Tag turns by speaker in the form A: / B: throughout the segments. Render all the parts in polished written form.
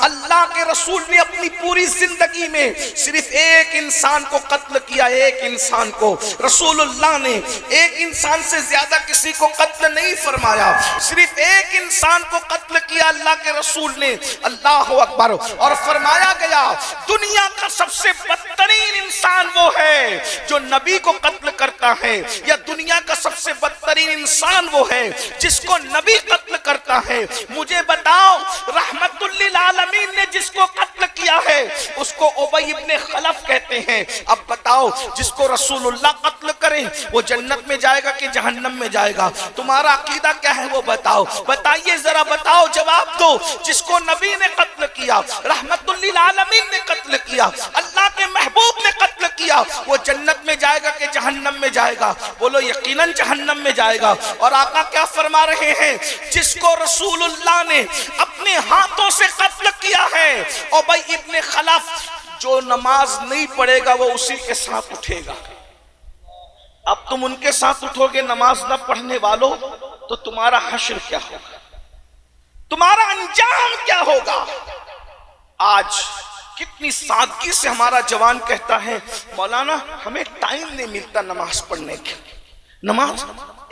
A: अल्लाह के रसूल ने अपनी पूरी जिंदगी में सिर्फ एक इंसान को कत्ल किया, एक इंसान को। रसूलुल्लाह ने एक इंसान से ज्यादा किसी को कत्ल नहीं फरमाया, सिर्फ एक इंसान को कत्ल किया अल्लाह के रसूल ने। अल्लाह अकबर। और फरमाया गया दुनिया का सबसे बदतरीन इंसान वो है जो नबी को कत्ल करता है, या दुनिया का सबसे बदतरीन इंसान वो है जिसको नबी कत्ल करता है। मुझे बताओ, रहमतुल लिल आलमीन ने जिसको कत्ल किया है उसको उबई इब्ने खलफ कहते हैं। अब बताओ, जिसको रसूलुल्लाह कत्ल करें वो जन्नत में जाएगा कि जहन्नम में जाएगा? तुम्हारा अकीदा क्या है वो बताओ, बताइए जरा, बताओ, जवाब दो। जिसको नबी ने कत्ल किया, रहमतुल लिल आलमीन ने कत्ल किया, अल्लाह के महबूब ने कत्ल किया, वो जन्नत में जाएगा कि जहन्नम में जाएगा? बोलो यकीनन जहन्नम में जाएगा। और आका क्या फरमा रहे हैं? जिसको रसूलुल्लाह ने अपने हाथों से कत्ल किया है, उबई इब्ने खलफ, जो नमाज नहीं पढ़ेगा वो उसी के साथ उठेगा। अब तुम उनके साथ उठोगे नमाज न पढ़ने वालों, तो तुम्हारा हश्र क्या होगा, तुम्हारा अंजाम क्या होगा? आज कितनी सादगी से हमारा जवान कहता है मौलाना हमें टाइम नहीं मिलता नमाज पढ़ने के। नमाज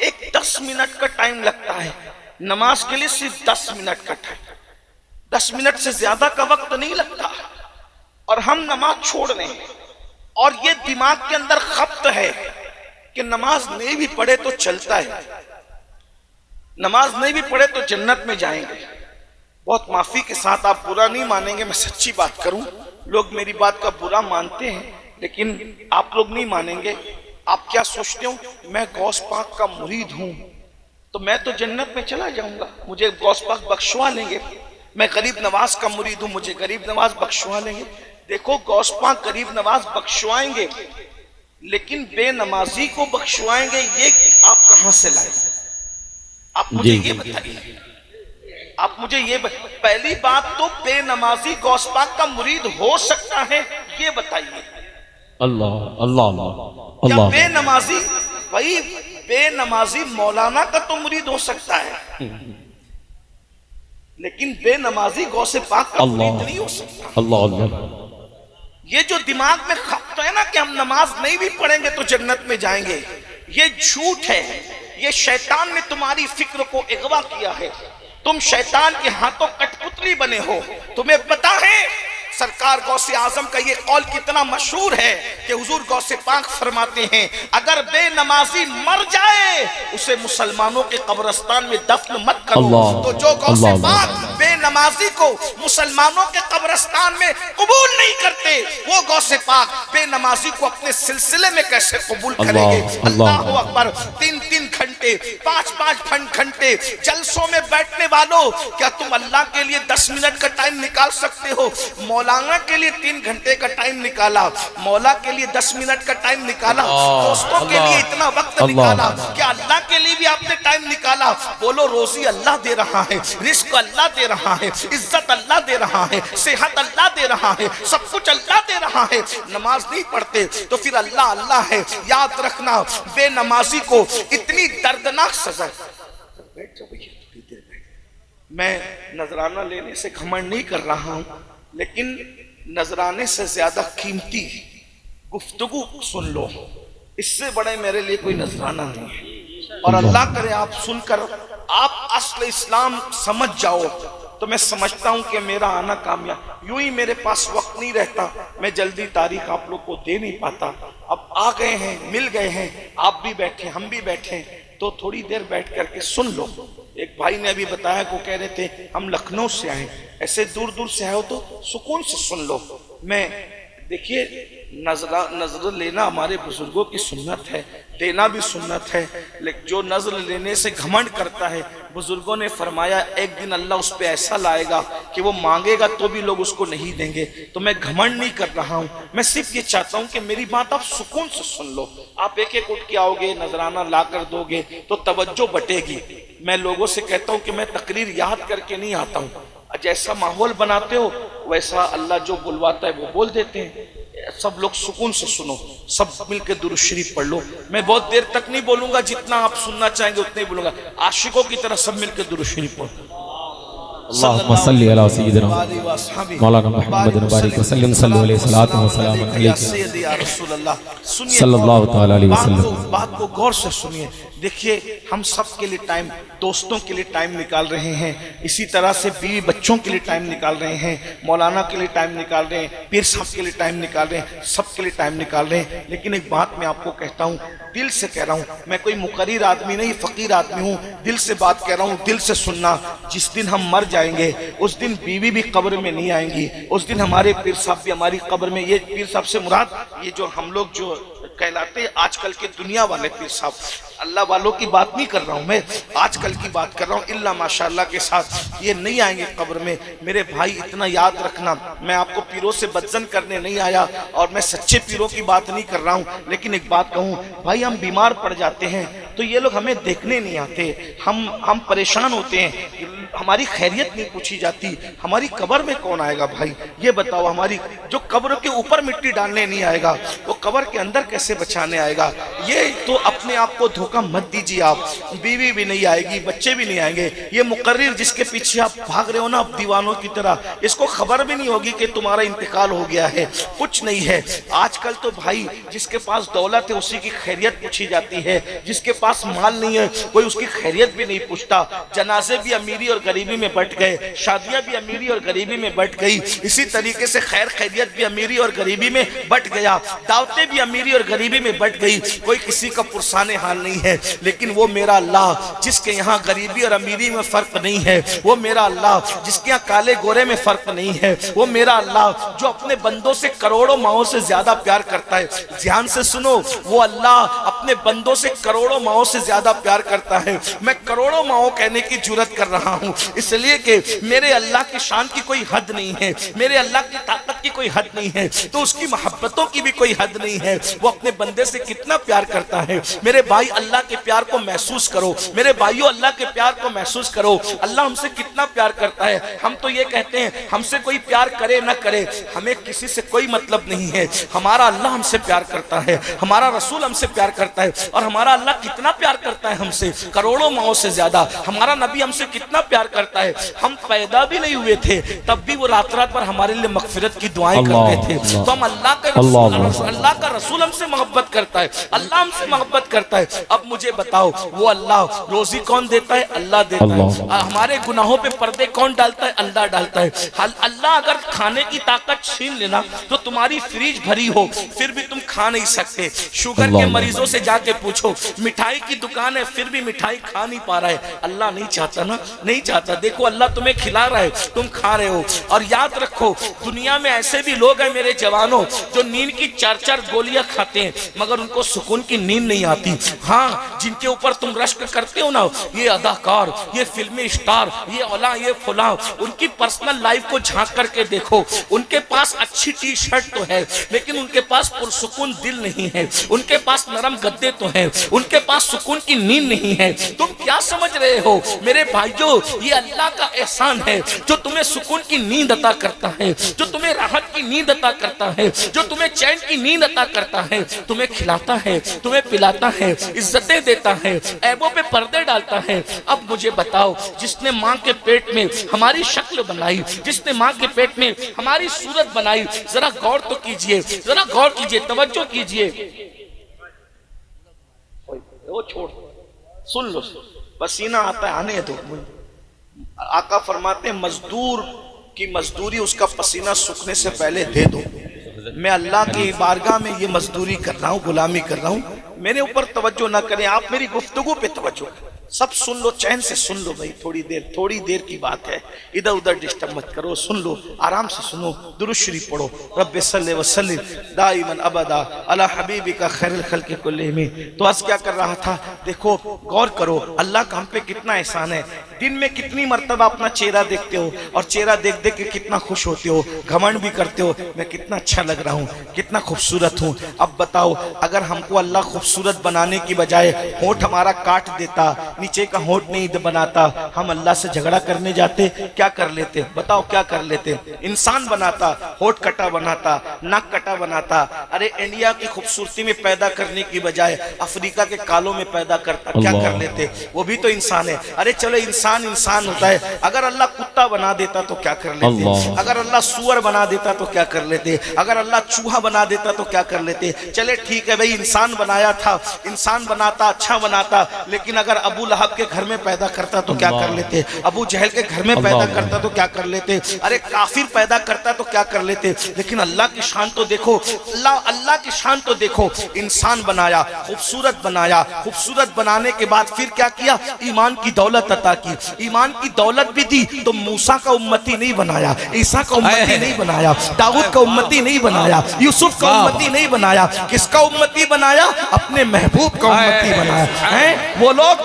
A: एक 10 मिनट का टाइम लगता है, नमाज के लिए सिर्फ 10 मिनट का टाइम, 10 मिनट से ज्यादा का वक्त नहीं लगता, और हम नमाज छोड़ रहे हैं। और ये दिमाग के अंदर खप्त है कि नमाज नहीं भी पढ़े तो चलता है, नमाज नहीं भी पढ़े तो जन्नत में जाएंगे। बहुत माफी के साथ, आप बुरा नहीं मानेंगे, मैं सच्ची बात करूं, लोग मेरी बात का बुरा मानते हैं लेकिन आप लोग नहीं मानेंगे। आप क्या सोचते हो, मैं गौस पाक का मुरीद हूं तो मैं तो जन्नत में चला जाऊंगा, मुझे गौस पाक बख्शवा लेंगे। मैं गरीब नवाज का मुरीद हूं, मुझे गरीब नवाज बख्शवा लेंगे। देखो, गौस पाक गरीब नवाज बख्शवाएंगे, लेकिन बेनमाजी को बख्शवाएंगे, ये आप कहां से लाए? आप मुझे ये बताइए, आप मुझे ये पहली बात तो बेनमाजी गौस पाक का मुरीद हो सकता है, ये बताइए।
B: अल्लाह अल्लाह अल्लाह
A: या बेनमाजी, भाई बेनमाजी मौलाना का तो मुरीद हो सकता है, लेकिन बेनमाजी गौसे पाक का मुरीद नहीं हो सकता।
B: अल्लाह अल्लाह।
A: ये जो दिमाग में खप्त है ना कि हम नमाज नहीं भी पढ़ेंगे तो जन्नत में जाएंगे, ये झूठ है। ये शैतान ने तुम्हारी फिक्र को अगवा किया है, तुम शैतान के हाथों कठपुतली बने हो। तुम्हें पता है सरकार गौसे आजम का ये कौल कितना मशहूर है कि हुजूर गौसे पाक फरमाते हैं अगर बेनमाजी मर जाए उसे मुसलमानों के कब्रिस्तान में दफन मत करो। तो जो गौसे पाक बेनमाजी को मुसलमानों के कब्रिस्तान में कबूल नहीं करते, वो गौसे पाक बेनमाजी को अपने सिलसिले में कैसे कबूल करेंगे? अल्लाह अकबर। 3-3 घंटे 5-5 घंटे जलसों में बैठने वालों, क्या तुम अल्लाह के लिए 10 मिनट का टाइम निकाल सकते हो? मौलाना के लिए 3 घंटे का टाइम निकाला, मौला के लिए 10 मिनट का टाइम निकाला, दोस्तों के लिए इतना वक्त निकाला, क्या अल्लाह के लिए भी आपने टाइम निकाला? बोलो, रोजी अल्लाह दे रहा है, रिस्क अल्लाह दे रहा है, इज्जत अल्लाह दे रहा है, सेहत अल्लाह दे रहा है, सब कुछ अल्लाह दे रहा है। नमाज नहीं पढ़ते तो फिर अल्लाह अल्लाह है। याद रखना, बेनमाजी को इतनी दर्दनाक सजा। बैठ जाओ भैया, थोड़ी देर बैठ। मैं नजराना लेने से घमंड नहीं कर रहा हूं, लेकिन नजराने से ज्यादा कीमती गुफ्तगू सुन लो, इससे बड़े मेरे लिए कोई नजराना नहीं है। और अल्लाह करे आप सुनकर आप असल इस्लाम समझ जाओ तो मैं समझता हूं कि मेरा आना कामयाब। यूं ही मेरे पास वक्त नहीं रहता, मैं जल्दी तारीख आप लोग को दे नहीं पाता। अब आ गए हैं, मिल गए हैं, आप भी बैठे, हम भी बैठे, तो थोड़ी देर बैठ करके सुन लो। एक भाई ने अभी बताया को कह रहे थे हम लखनऊ से आए, ऐसे दूर दूर से आए हो तो सुकून से सुन लो। मैं देखिए, नजर लेना हमारे बुजुर्गों की सुन्नत है, देना भी सुन्नत है, लेकिन जो नजर लेने से घमंड करता है, बुजुर्गों ने फरमाया एक दिन अल्लाह उस पर ऐसा लाएगा कि वो मांगेगा तो भी लोग उसको नहीं देंगे। तो मैं घमंड नहीं कर रहा हूँ, मैं सिर्फ ये चाहता हूँ कि मेरी बात आप सुकून से सुन लो। आप एक एक उठ के आओगे, नजराना ला कर दोगे तो तवज्जो बटेगी। मैं लोगों से कहता हूँ कि मैं तकरीर याद करके नहीं आता हूँ, जैसा माहौल बनाते हो वैसा अल्लाह जो बुलवाता है वो बोल देते हैं। सब लोग सुकून से सुनो, सब मिलकर दुरूद शरीफ पढ़ लो। मैं बहुत देर तक नहीं बोलूंगा, जितना आप सुनना चाहेंगे उतना ही बोलूंगा। आशिकों की तरह सब मिलकर दुरूद शरीफ पढ़ो।
B: अल्लाहुम्मा सल्ली अला सय्यिदिना मौलाना मुहम्मद बारिक वसल्लम सल्लल्लाहु अलैहि सलातो व सलाम अलैहि
A: या रसूल अल्लाह। सुनिए
B: सल्लल्लाहु तआला अलैहि वसल्लम।
A: बात को गौर से सुनिए। देखिए हम सब के लिए टाइम, दोस्तों के लिए टाइम निकाल रहे हैं, इसी तरह से बीवी बच्चों के लिए टाइम निकाल रहे हैं, मौलाना के लिए टाइम निकाल रहे हैं, पीर साहब के लिए टाइम निकाल रहे हैं, सब के लिए टाइम निकाल रहे हैं। लेकिन एक बात मैं आपको कहता हूँ, दिल से कह रहा हूँ, मैं कोई मुकर्रिर आदमी नहीं, फकीर आदमी हूँ, दिल से बात कह रहा हूँ, दिल से सुनना। जिस दिन हम मर जाएंगे उस दिन बीवी भी कब्र में नहीं आएंगी, उस दिन हमारे पीर साहब भी हमारी कब्र में। ये पीर साहब से मुराद ये जो हम लोग जो कहलाते हैं आजकल के दुनिया वाले पीर साहब, अल्लाह वालों की बात नहीं कर रहा हूँ मैं, आजकल की बात कर रहा हूँ। इल्ला माशाअल्लाह के साथ ये नहीं आएंगे कब्र में। मेरे भाई इतना याद रखना, मैं आपको पीरों से बदजन करने नहीं आया और मैं सच्चे पीरों की बात नहीं कर रहा हूँ। लेकिन एक बात कहूँ भाई, हम बीमार पड़ जाते हैं तो ये लोग हमें देखने नहीं आते, हम परेशान होते हैं, हमारी खैरियत नहीं पूछी जाती। हमारी कब्र में कौन आएगा भाई, ये बताओ। हमारी जो कब्र के ऊपर मिट्टी डालने नहीं आएगा वो कब्र के अंदर कैसे बचाने आएगा? ये तो अपने आप को धोखा मत दीजिए आप। बीवी भी नहीं आएगी, बच्चे भी नहीं आएंगे। ये मुकर्रिर जिसके पीछे आप भाग रहे हो ना दीवानों की तरह, इसको खबर भी नहीं होगी कि तुम्हारा इंतकाल हो गया है, कुछ नहीं है। आजकल तो भाई जिसके पास दौलत है उसी की खैरियत पूछी जाती है, जिसके पास माल नहीं है कोई उसकी खैरियत भी नहीं पूछता। जनाजे भी अमीरी और गरीबी में बट गए, शादियां भी अमीरी और गरीबी में बट गई, इसी तरीके से खैर खैरियत भी अमीरी और गरीबी में बट गया, दावतें भी अमीरी और गरीबी में बट गई। कोई किसी का पुरसाने हाल नहीं है। लेकिन वो मेरा अल्लाह जिसके यहाँ गरीबी और अमीरी में फर्क नहीं है, वो मेरा अल्लाह जिसके यहाँ काले गोरे में फर्क नहीं है, वो मेरा अल्लाह जो अपने बंदों से करोड़ों माओं से ज्यादा प्यार करता है। ध्यान से सुनो, वो अल्लाह अपने बंदों से करोड़ों माओं से ज्यादा प्यार करता है। मैं करोड़ों माओं कहने की जुर्रत कर रहा हूँ इसलिए कि मेरे अल्लाह की शान की कोई हद नहीं है, मेरे अल्लाह की ताकत की कोई हद नहीं है, तो उसकी मोहब्बतों की भी कोई हद नहीं है। वो अपने बंदे से कितना प्यार करता है। मेरे भाई अल्लाह के प्यार को महसूस करो, मेरे भाइयों अल्लाह के प्यार को महसूस करो। अल्लाह हमसे कितना प्यार करता है। हम तो ये कहते हैं हमसे कोई प्यार करे ना करे, हमें किसी से कोई मतलब नहीं है। हमारा अल्लाह हमसे प्यार करता है, हमारा रसूल हमसे प्यार करता है। और हमारा अल्लाह कितना प्यार करता है हमसे, करोड़ों माओं से ज्यादा। हमारा नबी हमसे कितना प्यार करता है। हम पैदा भी नहीं हुए थे तब भी वो रात रात पर हमारे लिए मगफिरत की दुआएं करते थे। तो हम अल्लाह का रसूल हमसे मोहब्बत करता है, अल्लाह हमसे मोहब्बत करता है। अब मुझे बताओ, वो अल्लाह रोजी कौन देता है? अल्लाह देता है। हमारे गुनाहों पे पर्दे कौन डालता है? अल्लाह डालता है। अल्लाह अगर खाने की ताकत छीन लेना तो तुम्हारी फ्रिज भरी हो फिर भी तुम खा नहीं सकते। शुगर के मरीजों से जाके पूछो, मिठाई की दुकान है फिर भी मिठाई खा नहीं पा रहा है। अल्लाह नहीं चाहता ना, नहीं चाहता। देखो अल्लाह तुम्हें खिला रहा है, तुम खा रहे हो। और याद रखो, दुनिया में ऐसे भी लोग हैं मेरे जवानों जो नींद की 4-4 गोलियां खाते हैं मगर उनको सुकून की नींद नहीं आती। हाँ, जिनके ऊपर तुम रश्क करते हो ना, ये अदाकार, ये फिल्मी स्टार, ये औला, ये फुला, उनकी पर्सनल लाइफ को झांक करके देखो। उनके पास अच्छी टी शर्ट तो है लेकिन उनके पास पुरसुकून दिल नहीं है, उनके पास नरम गद्दे तो हैं, उनके पास सुकून की नींद नहीं है। तुम क्या समझ रहे हो मेरे भाइयों? ये अल्लाह का एहसान है जो तुम्हें सुकून की नींद अता करता है, जो तुम्हें राहत की नींद अता करता है, जो तुम्हें चैन की नींद अता करता है, तुम्हें खिलाता है, तुम्हें पिलाता है, इज्जतें देता है, ऐबों पे पर्दे डालता है। अब मुझे बताओ, जिसने माँ के पेट में हमारी शक्ल बनाई, जिसने माँ के पेट में हमारी सूरत बनाई, जरा गौर तो कीजिए, जरा गौर कीजिए, तवज्जो कीजिए। वो छोड़, सुन लो, पसीना आता है आने दो। आका फरमाते हैं मजदूर की मजदूरी उसका पसीना सूखने से पहले दे दो। मैं अल्लाह की बारगाह में ये मजदूरी कर रहा हूँ, गुलामी कर रहा हूँ। मेरे ऊपर तवज्जो ना करें आप, मेरी गुफ्तगू पे तवज्जो। सब सुन लो, चैन से सुन लो भाई, थोड़ी देर की बात है, इधर उधर डिस्टर्ब मत करो, सुन लो, आराम से सुनो। दुरूद शरीफ पढ़ो, रब्बे सल्ले व सल्लिम दाइमन अबदा अला हबीबिका खैरुल खल्क़ि कुल्लिहिम। तो आज क्या कर रहा था? देखो, गौर करो, अल्लाह का हम पे कितना एहसान है। दिन में कितनी मर्तबा अपना चेहरा देखते हो और चेहरा देख देख के कितना खुश होते हो, घमंड भी करते हो, मैं कितना अच्छा लग रहा हूँ, कितना खूबसूरत हूँ। अब बताओ, अगर हमको अल्लाह खूबसूरत बनाने की बजाय होंठ हमारा काट देता, नीचे का होंठ नहीं बनाता, हम अल्लाह से झगड़ा करने जाते, क्या कर लेते? बताओ क्या कर लेते? इंसान बनाता, होंठ कटा बनाता, नाक कटा बनाता। अरे इंडिया की खूबसूरती में पैदा करने की बजाय अफ्रीका के कालों में पैदा करता, क्या कर लेते? वो भी तो इंसान है। अरे चलो इंसान इंसान इंसान होता है। अगर अल्लाह कुत्ता बना देता तो क्या कर लेते, अगर अल्लाह सुअर बना देता तो क्या कर लेते, अगर अल्लाह चूहा बना देता तो क्या कर लेते। चले ठीक है भाई, इंसान बनाया था, इंसान बनाता अच्छा बनाता, लेकिन अगर अबू लहब के घर में पैदा करता तो क्या कर लेते, अबू जहल के घर में पैदा करता तो क्या कर लेते, अरे काफिर पैदा करता तो क्या कर लेते। लेकिन अल्लाह की शान तो देखो, अल्लाह की शान तो देखो, इंसान बनाया, खूबसूरत बनाया, खूबसूरत बनाने के बाद फिर क्या किया, ईमान की दौलत अता की, ईमान की दौलत भी दी तो मूसा का उम्मती नहीं बनाया, ईसा का उम्मती नहीं बनाया, दाऊद का उम्मती नहीं बनाया, यूसुफ का उम्मती नहीं बनाया, किसका उम्मती बनाया, अपने महबूब का उम्मती बनाया है। वो लोग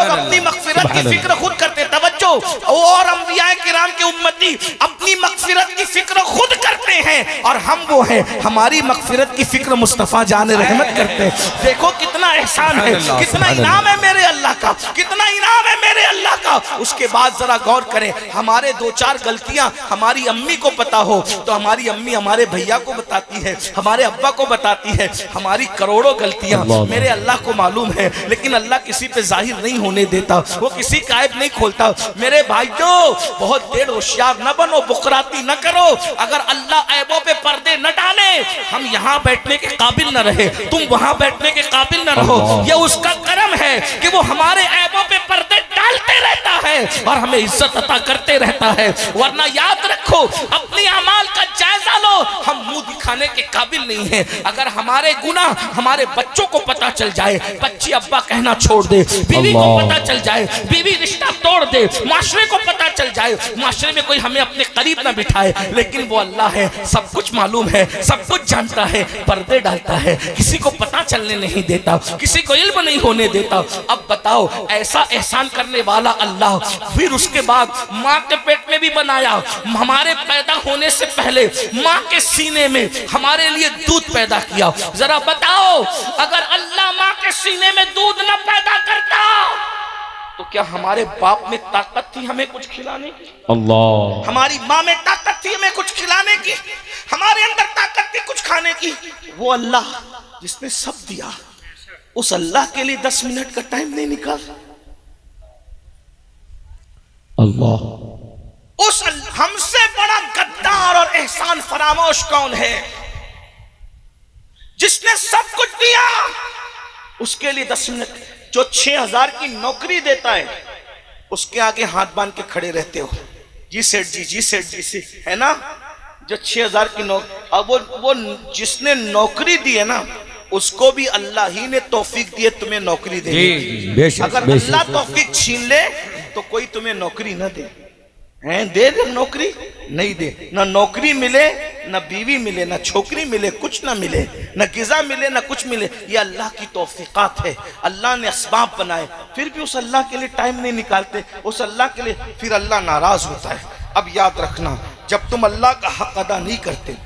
A: अपनी मगफिरत की फिक्र खुद करते, तवज्जो, और अंबिया किराम के उम्मती अपनी मगफिरत की फिक्र खुद करते हैं, और हम वो हैं हमारी मगफिरत की फिक्र मुस्तफा जान रहमत करते हैं। देखो कितना एहसान है, कितना इनाम है मेरे अल्लाह का, कितना इनाम है मेरे अल्लाह का। उसके बाद जरा गौर करें, हमारे दो चार गलतियां हमारी अम्मी को पता हो तो हमारी अम्मी हमारे भैया को बताती है, हमारे अब्बा को बताती है, हमारी करोड़ों गलतियां मेरे अल्लाह को मालूम है, लेकिन अल्लाह किसी पे जाहिर नहीं होने देता, वो किसी का ऐब नहीं खोलता। मेरे भाइयों, बहुत देर होशियार न बनो, बुकराती न करो। अगर अल्लाह ऐबों पे पर्दे न डाले, हम यहाँ बैठने के काबिल न रहे, तुम वहां बैठने के काबिल न रहो, ये उसका करम है कि वो हमारे ऐबों पे पर्दे डालते रहता है और हमें इज्जत अता करते रहता है। वरना याद रखो, अपनी अमाल का जायजा लो, हम मुंह दिखाने के काबिल नहीं है। अगर हमारे गुनाह हमारे बच्चों को पता चल जाए, बच्ची अब्बा कहना छोड़ दे, बीवी को पता चल जाए, बीवी रिश्ता तोड़ दे, माशरे को पता चल जाए, माशरे में कोई हमें अपने करीब ना बिठाए, लेकिन वो अल्लाह है, सब कुछ मालूम है, सब कुछ जानता है, पर्दे डालता है, किसी को पता चलने नहीं देता, किसी को इल्म नहीं होने देता। अब बताओ, ऐसा एहसान करने वाला अल्लाह फिर उसके बाद माँ के पेट में भी बनाया, हमारे पैदा होने से पहले माँ के सीने में हमारे लिए दूध पैदा किया। जरा बताओ, अगर अल्लाह माँ के सीने में दूध न पैदा करता तो क्या हमारे बाप में ताकत थी हमें कुछ खिलाने की? अल्लाह। हमारी माँ में ताकत थी हमें कुछ खिलाने की, हमारे अंदर ताकत थी कुछ खाने की। वो अल्लाह जिसने सब दिया, उस अल्लाह के लिए 10 मिनट का टाइम नहीं निकाल। अल्लाह। उस हमसे बड़ा गद्दार और एहसान फरामोश कौन है? जिसने सब कुछ दिया, उसके लिए 10 मिनट। जो 6000 की नौकरी देता है, उसके आगे हाथ बांध के खड़े रहते हो, जी सेठ जी, जी सेठ जी से, है ना? जो 6000 की नौकरी, अब वो जिसने नौकरी दी है ना, उसको भी अल्लाह ही ने तौफीक दी है तुम्हें नौकरी दे। अगर अल्लाह तौफीक छीन ले तो कोई तुम्हें नौकरी न दे, हैं? दे नौकरी नहीं दे, ना नौकरी मिले, ना बीवी मिले, ना छोकरी मिले, कुछ ना मिले, ना गिजा मिले, ना कुछ मिले, ये अल्लाह की तौफीकात है। अल्लाह ने असबाब बनाए, फिर भी उस अल्लाह के लिए टाइम नहीं निकालते, उस अल्लाह के लिए फिर अल्लाह नाराज होता है। अब याद रखना, जब तुम अल्लाह का हक अदा नहीं करते,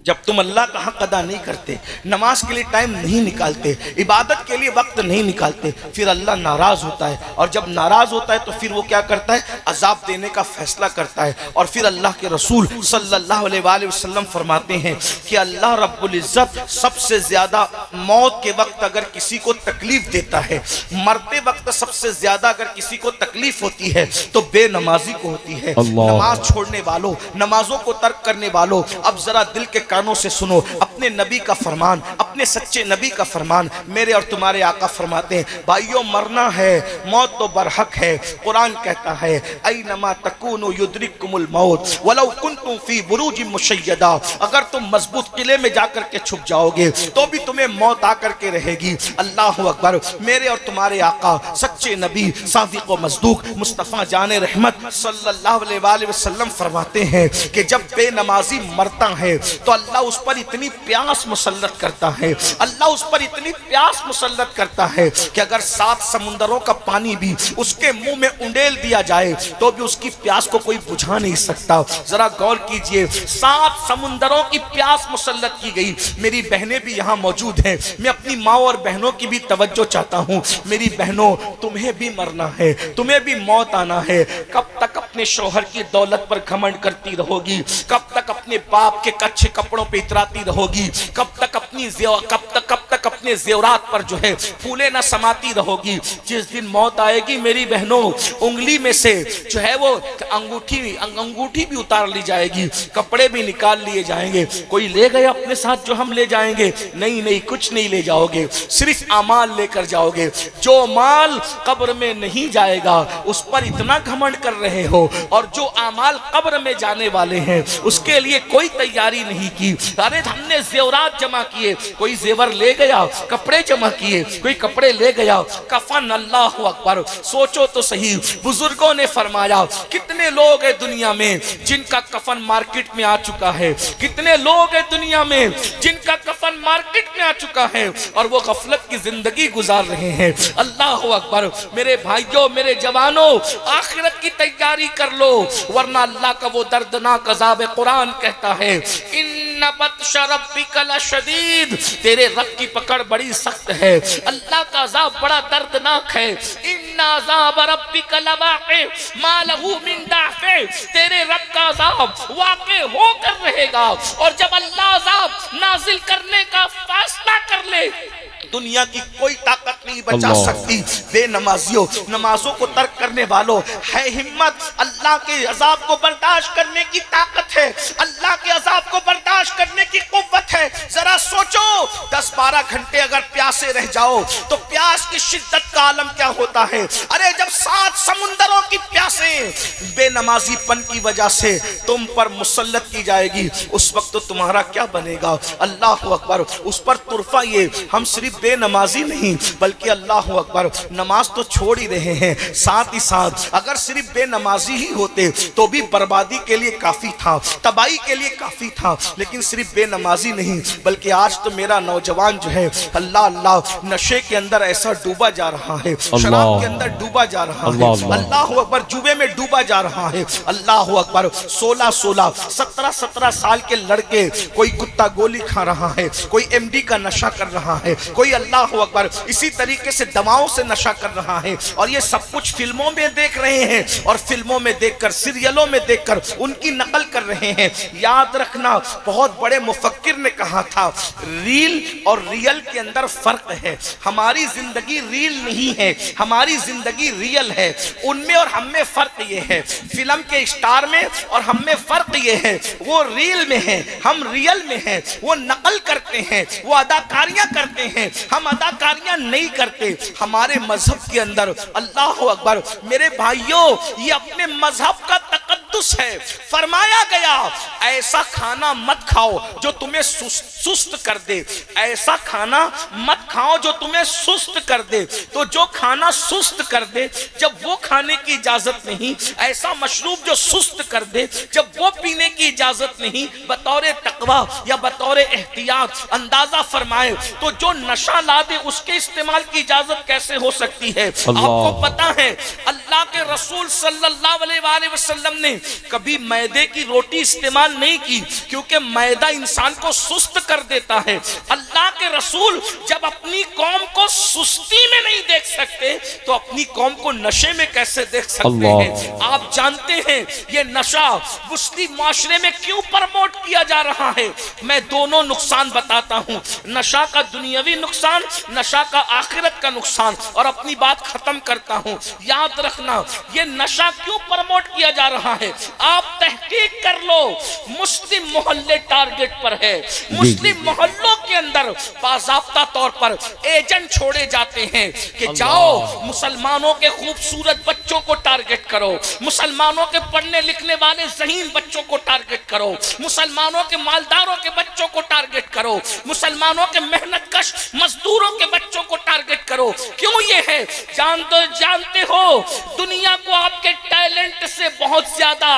A: जब तुम अल्लाह का हक अदा नहीं करते, नमाज के लिए टाइम नहीं निकालते, इबादत के लिए वक्त नहीं निकालते, फिर अल्लाह नाराज होता है। और जब नाराज होता है तो फिर वो क्या करता है? अजाब देने का फैसला करता है। और फिर अल्लाह के रसूल सल्लल्लाहु अलैहि वसल्लम फरमाते हैं कि अल्लाह रब्बुल इज्जत सबसे ज्यादा मौत के वक्त अगर किसी को तकलीफ देता है, मरते वक्त सबसे ज्यादा अगर किसी को तकलीफ होती है तो बेनमाजी को होती है, नमाज छोड़ने वालों, नमाजों को तर्क करने वालों। अब जरा दिल के कानों से सुनो अपने नबी का फरमान, अपने सच्चे नबी का फरमान। मेरे और तुम्हारे आका फरमाते हैं, भाइयों मरना है, मौत तो बरहक है। कुरान कहता है, ऐनमा तकूनु युद्रिकुमुल मौत वलौ कुंतुम फी बुरूजिम मुशय्यदा। अगर तुम मजबूत किले में जाकर के छुप जाओगे तो भी तुम्हें मौत आकर के रहेगी। अल्लाह अकबर। मेरे और तुम्हारे आका सच्चे नबी सादिक व मसदूक मुस्तफ़ा जाने रहमत सल्लल्लाहु अलैहि वसल्लम फरमाते हैं कि जब बेनमाजी मरता है तो अल्लाह उस पर इतनी प्यास मुसल्लत करता है, अल्लाह उस पर इतनी प्यास मुसल्लत करता है कि अगर 7 समुंदरों का पानी भी उसके मुंह में उंडेल दिया जाए तो भी उसकी प्यास को कोई बुझा नहीं सकता। जरा गौर कीजिए, 7 समुंदरों की प्यास मुसल्लत की गई। मेरी बहनें भी यहाँ मौजूद हैं, मैं अपनी माँ और बहनों की भी तवज्जो चाहता हूँ। मेरी बहनों, तुम्हें भी मरना है, तुम्हें भी मौत आना है। कब तक अपने शौहर की दौलत पर घमंड करती रहोगी? कब तक अपने बाप के कच्चे कपड़ों पे इतराती रहोगी? कब तक अपने जेवरात पर जो है फूले ना समाती रहोगी। जिस दिन मौत आएगी मेरी बहनों, उंगली में से जो है वो अंगूठी भी उतार ली जाएगी, कपड़े भी निकाल लिए जाएंगे। कोई ले गए अपने साथ जो हम ले जाएंगे? नहीं नहीं, कुछ नहीं ले जाओगे, सिर्फ अमाल लेकर जाओगे। जो माल कब्र में नहीं जाएगा उस पर इतना घमंड कर रहे हो, और जो अमाल कब्र में जाने वाले हैं उसके लिए कोई तैयारी नहीं की। अरे हमने जेवरात जमा किए, कोई जेवर ले गया, कपड़े जमा किए, कोई कपड़े ले गया, कफन। अल्लाह अकबर, सोचो तो सही। बुजुर्गों ने फरमाया कितने लोग हैं दुनिया में जिनका कफन मार्केट में आ चुका है, कितने लोग हैं दुनिया में जिनका कफन मार्केट में आ चुका है और वो गफलत की जिंदगी गुजार रहे हैं। अल्लाह अकबर, मेरे भाइयों, मेरे जवानों, आखिरत की तैयारी कर लो, वरना अल्लाह का वो दर्दनाक अज़ाब कुरान कहता है इन्ना बत्श रब्बिका लशदीद, तेरे रब की पकड़ बड़ी सख्त है, अल्लाह का अज़ाब बड़ा दर्दनाक है। इन्ना अज़ाब रब्बिका लवाक़ि मा लहू मिन दाफ़े, तेरे रब का अज़ाब वाक़े होकर रहेगा। और जब अल्लाह अज़ाब नाजिल करने का फैसला कर ले, दुनिया की कोई ताकत नहीं बचा सकती। बेनमाजियों, नमाजों को तर्क करने वालों, है हिम्मत, अल्लाह के अजाब को बर्दाश्त करने की ताकत है, अल्लाह के अजाब को बर्दाश्त करने की कुव्वत है। जरा सोचो, 10-12 घंटे अगर प्यासे रह जाओ तो प्यास की शिद्दत का आलम क्या होता है। अरे जब 7 समुंदरों की प्यासे बेनमाजीपन की वजह से तुम पर मुसल्लत की जाएगी, उस वक्त तो तुम्हारा क्या बनेगा। अल्लाह अकबर, उस पर तुरफा ये हम सिर्फ बेनमाजी नहीं बल्कि अल्लाह अकबर नमाज तो छोड़ ही रहे हैं, साथ ही साथ अगर सिर्फ बेनमाजी ही होते तो भी बर्बादी के लिए काफी था, तबाही के लिए काफी था। लेकिन सिर्फ बेनमाजी नहीं बल्कि आज तो मेरा नौजवान जो है अल्लाह अल्लाह नशे के अंदर ऐसा डूबा जा रहा है, शराब के अंदर डूबा जा रहा है, अल्लाह अकबर जुए में डूबा जा रहा है। अल्लाह अकबर 16-16, 17-17 साल के लड़के, कोई कुत्ता गोली खा रहा है, कोई एमडी का नशा कर रहा है, कोई अल्लाह अकबर इसी तरीके से दवाओं से नशा कर रहा है। और ये सब कुछ फिल्मों में देख रहे हैं और फिल्मों में देखकर, सीरियलों में देखकर उनकी नकल कर रहे हैं। याद रखना, बहुत बड़े मुफक्किर ने कहा था रील और रियल के अंदर फर्क है। हमारी जिंदगी रील नहीं है, हमारी जिंदगी रियल है। उनमें और हम में फर्क ये है, फिल्म के स्टार में और हम में फर्क ये है, वो रील में है, हम रियल में हैं। वो नकल करते हैं, वो अदाकारियां करते हैं, हम अदाकारियां नहीं करते। हमारे मजहब के अंदर अल्लाह अकबर, मेरे भाइयों, ये अपने मजहब का तकद्दुस है। फरमाया गया ऐसा खाना मत खाओ जो तुम्हें सुस्त कर दे, ऐसा खाना मत खाओ जो तुम्हें सुस्त कर दे। तो जो खाना सुस्त कर दे जब वो खाने की इजाजत नहीं, ऐसा मशरूब जो सुस्त कर दे जब वो पीने की इजाजत नहीं, बतौर तकवा या बतौर एहतियात अंदाजा फरमाए तो जो नशा ला दे उसके इस्तेमाल की इजाजत कैसे हो सकती है। आपको पता है अल्लाह के रसूल सल्लल्लाहु अलैहि वसल्लम ने कभी मैदे की रोटी इस्तेमाल नहीं की, क्योंकि मैदा इंसान को सुस्त कर देता है। अल्लाह के रसूल जब अपनी कौम को सुस्ती में नहीं देख सकते तो अपनी कौम को नशे में कैसे देख सकते हैं। आप जानते हैं ये नशा मुस्लिम माशरे में क्यों प्रमोट किया जा रहा है। मैं दोनों नुकसान बताता हूँ, नशा का दुनियावी नुकसान, नशा का आखिरत का नुकसान, और अपनी बात खत्म करता हूँ। याद रखना ये नशा क्यों प्रमोट किया जा रहा है। आप तहकीक कर लो, मुस्लिम मोहल्ले टारगेट पर है। मुस्लिम मोहल्लों के अंदर बाज़ाब्ता तौर पर एजेंट छोड़े जाते हैं कि जाओ मुसलमानों के खूबसूरत बच्चों को टारगेट करो, मुसलमानों के पढ़ने लिखने वाले ज़हीन बच्चों को टारगेट करो, मुसलमानों के मालदारों के बच्चों को टारगेट करो, मुसलमानों के मेहनतकश मजदूरों के बच्चों को टारगेट करो। क्यों ये है जानते हो, दुनिया को आपके टैलेंट से बहुत ज्यादा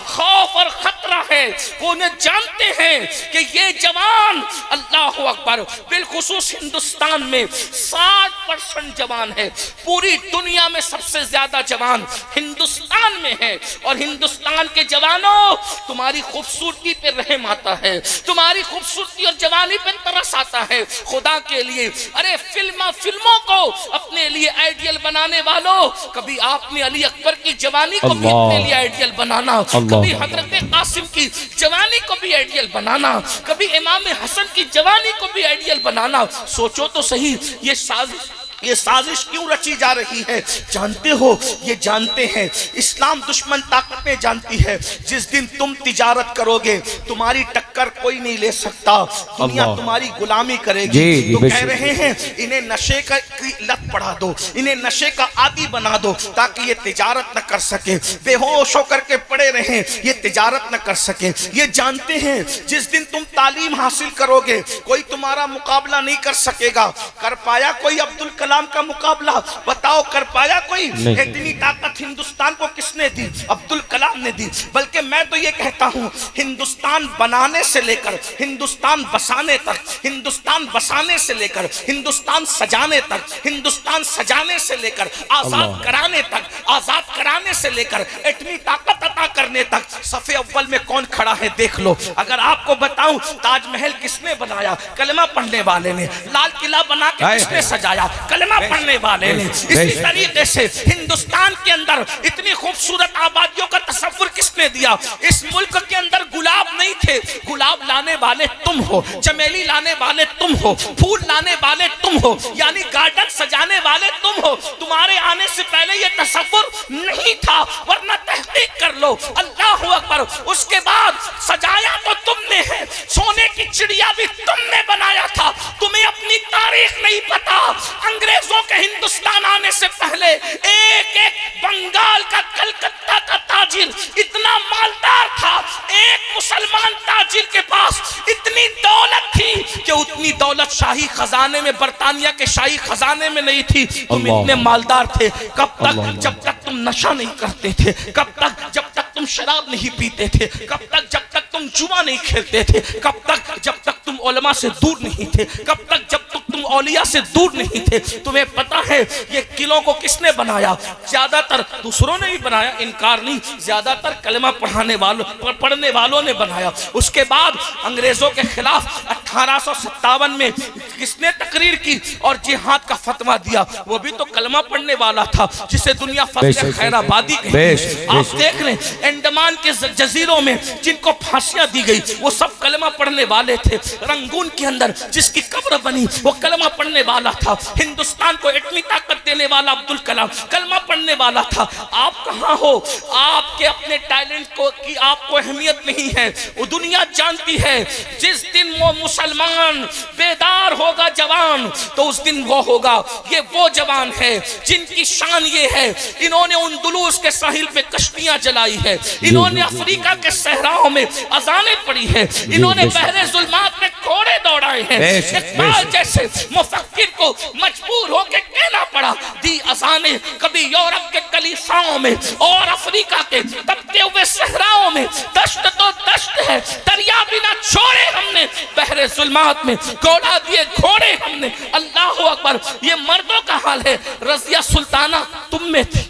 A: खौफ और खतरा है। वो उन्हें जानते हैं कि ये जवान, अल्लाह अकबर, बिलखुसूस हिंदुस्तान में 60% जवान है। पूरी दुनिया में सबसे ज्यादा जवान हिंदुस्तान में है। और हिंदुस्तान के जवानों, तुम्हारी खूबसूरती पे रहम आता है, तुम्हारी खूबसूरती और जवानी पे तरस आता है। खुदा के लिए, अरे फिल्मों को अपने लिए आइडियल बनाने वालों, कभी आपने अली अकबर की जवानी को भी अपने लिए आइडियल बनाना, कभी हजरत कासिम की जवानी को भी आइडियल बनाना, कभी इमाम हसन की जवानी को भी आइडियल बनाना। सोचो तो सही, ये साजिश क्यों रची जा रही है? जानते हो, ये जानते हैं, इस्लाम दुश्मन ताकतें जानती है, जिस दिन तुम तिजारत करोगे तुम्हारी टक्कर कोई नहीं ले सकता, दुनिया तुम्हारी गुलामी करेगी। तो कह रहे हैं इन्हें नशे का लत पढ़ा दो, इन्हें नशे का आदी बना दो, ताकि ये तिजारत न कर सके, बेहोश होकर के पड़े रहें, ये तिजारत न कर सके। ये जानते हैं जिस दिन तुम तालीम हासिल करोगे कोई तुम्हारा मुकाबला नहीं कर सकेगा। कर पाया कोई अब्दुल कलाम का मुकाबला? बताओ, कर पाया कोई? इतनी ताकत हिंदुस्तान को किसने दी? अब्दुल कलाम ने दी। बल्कि मैं तो ये कहता हूं, हिंदुस्तान बनाने से लेकर हिंदुस्तान बसाने तक, हिंदुस्तान बसाने से लेकर हिंदुस्तान सजाने तक, हिंदुस्तान सजाने से लेकर आजाद कराने तक, आजाद कराने से लेकर इतनी ताकत अता करने तक सफे अव्वल में कौन खड़ा है देख लो। अगर आपको बताऊं, ताजमहल किसने बनाया? कलमा पढ़ने वाले ने। लाल किला बना के किसने सजाया? कलमा पढ़ने वाले ने। इसी तरीके से हिंदुस्तान के अंदर इतनी खूबसूरत आबादियों का तस्वीर किसने दिया? इस मुल्क के अंदर गुलाब नहीं थे, गुलाब लाने वाले तुम हो, चमेली लाने वाले तुम हो, फूल लाने वाले तुम हो, यानी गार्डन सजाने वाले तुम हो। तुम्हारे आने से पहले ये तस्वीर नहीं था, वरना तहकीक कर लो। अल्लाह अकबर। उसके बाद सजाया तो तुमने है, सोने की चिड़िया भी तुमने बनाया था। तुम्हें अपनी तारीख नहीं पता। अंग्रेजों के हिंदुस्तान आने से पहले एक एक बंगाल का, कलकत्ता का ताजिर इतना मालदार था, एक मुसलमान ताजिर के पास इतनी दौलत थी कि उतनी दौलत शाही खजाने में, बर्तानिया के शाही खजाने में नहीं थी। तुम इतने मालदार थे कब तक? जब तक तुम नशा नहीं करते थे। कब तक? जब तक तुम शराब नहीं पीते थे। कब तक? जब तक तुम जुआ नहीं खेलते थे। कब तक? जब तक तुम उलमा से दूर नहीं थे। कब तक? जब तक तुम औलिया से दूर नहीं थे। तुम्हें पता है ये किलों को किसने बनाया? ज्यादातर दूसरों ने भी बनाया, इनकार नहीं, ज्यादातर कलमा पढ़ने वालों ने बनाया। उसके बाद अंग्रेजों के खिलाफ 1857 में किसने तकरीर की और जिहाद का फतवा दिया? वो भी तो कलमा पढ़ने वाला था, जिसे दुनिया फजल खैराबादी कहती। आप देख लें, अंडमान के जजीरों में जिनको फांसियां दी गई वो सब कलमा पढ़ने वाले थे। रंगून के अंदर जिसकी कब्र बनी वो कलमा पढ़ने वाला था। हिंदुस्तान को इतनी ताकत देने वाला अब्दुल कलाम कलमा पढ़ने वाला था। आप कहां हो? आपके अपने टैलेंट को की आपको अहमियत नहीं है। वो दुनिया जानती है, जिस दिन वो मुसलमान बेदार होगा जवान, तो उस दिन वो होगा। ये वो जवान है जिनकी शान ये है, इन्होंने उंदुलूस के साहिल पे कश्तियां जलाई है, इन्होंने अफ्रीका के सहराओं में अजानें पड़ी है, इन्होंने बहरे जुल्मात में घोड़े दौड़ाए हैं। इकबाल जैसे मुफक्किर को मजबूर होकर कहना पड़ा, दी अजानें कभी यूरोप के कलीसाओं में और अफ्रीका के तपते हुए सहराओं में। दश्त तो दश्त है, दरिया भी ना छोड़े हमने, बहरे जुल्मात में घोड़ा दिए घोड़े हमने। अल्लाह अकबर। ये मर्दों का हाल है। रजिया सुल्ताना तुम में थी,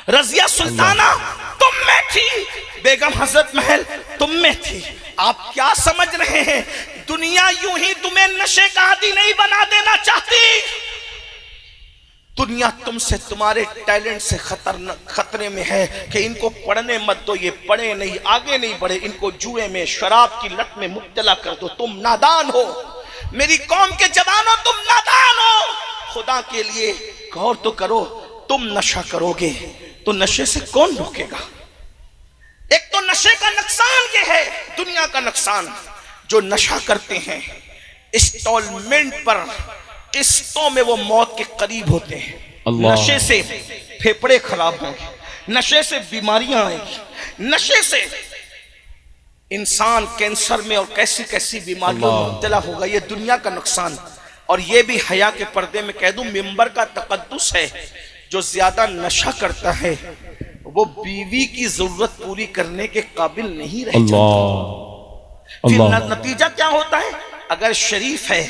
A: रजिया सुल्ताना तुम में थी, बेगम हजरत महल तुम में थी। आप क्या समझ रहे हैं? दुनिया यूं ही तुम्हें नशे का आदी नहीं बना देना चाहती। दुनिया तुमसे, तुम्हारे टैलेंट से खतरे में है कि इनको पढ़ने मत दो, ये पढ़े नहीं, आगे नहीं बढ़े, इनको जुए में, शराब की लत में मुब्तला कर दो। तुम नादान हो, मेरी कौम के जवानों, तुम नादान हो। खुदा के लिए गौर तो करो। तुम नशा करोगे तो नशे से कौन रोकेगा? एक तो नशे का नुकसान ये है, दुनिया का नुकसान, जो नशा करते हैं इंस्टॉलमेंट पर, किस्तों में वो मौत के करीब होते हैं। नशे से फेफड़े खराब होंगे, नशे से बीमारियां आएंगी, नशे से इंसान कैंसर में और कैसी कैसी बीमारियों में मुब्तला होगा। ये दुनिया का नुकसान। और ये भी हया के पर्दे में कह दूं, मिंबर का तकद्दुस है। जो ज्यादा नशा करता है वो बीवी की जरूरत पूरी करने के काबिल नहीं रह जाता। फिर नतीजा क्या होता है? अगर शरीफ है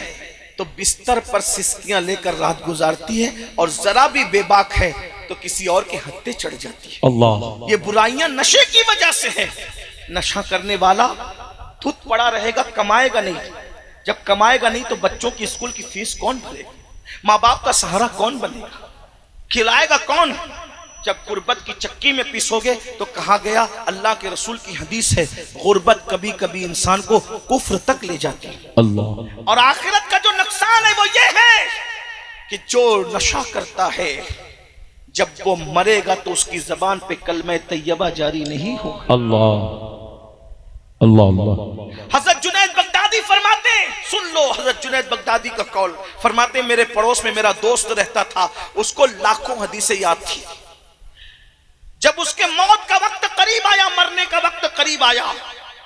A: तो बिस्तर पर सिसकियां लेकर रात गुजारती है, और जरा भी बेबाक है तो किसी और के हत्थे चढ़ जाती है। अल्लाह। ये बुराइयां नशे की वजह से है। नशा करने वाला धुत पड़ा रहेगा, कमाएगा नहीं। जब कमाएगा नहीं तो बच्चों की स्कूल की फीस कौन भरेगा? माँ बाप का सहारा कौन बनेगा? खिलाएगा कौन? जब गुर्बत की चक्की में पीसोगे तो कहा गया, अल्लाह के रसूल की हदीस है, गुर्बत कभी कभी इंसान को कुफ्र तक ले जाती है।
B: अल्लाह।
A: और आखिरत का जो नुकसान है वो ये है कि जो नशा करता है जब वो मरेगा तो उसकी जबान पे कलमे तैयबा जारी नहीं होगा।
B: अल्लाह अल्लाह अल्लाह।
A: हजरत जुनैद बगदादी फरमाते हैं, सुन लो हजरत जुनैद बगदादी का कौल, फरमाते हैं मेरे पड़ोस में मेरा दोस्त रहता था, उसको लाखों हदीसें याद थी। जब उसके मौत का वक्त करीब आया, मरने का वक्त करीब आया,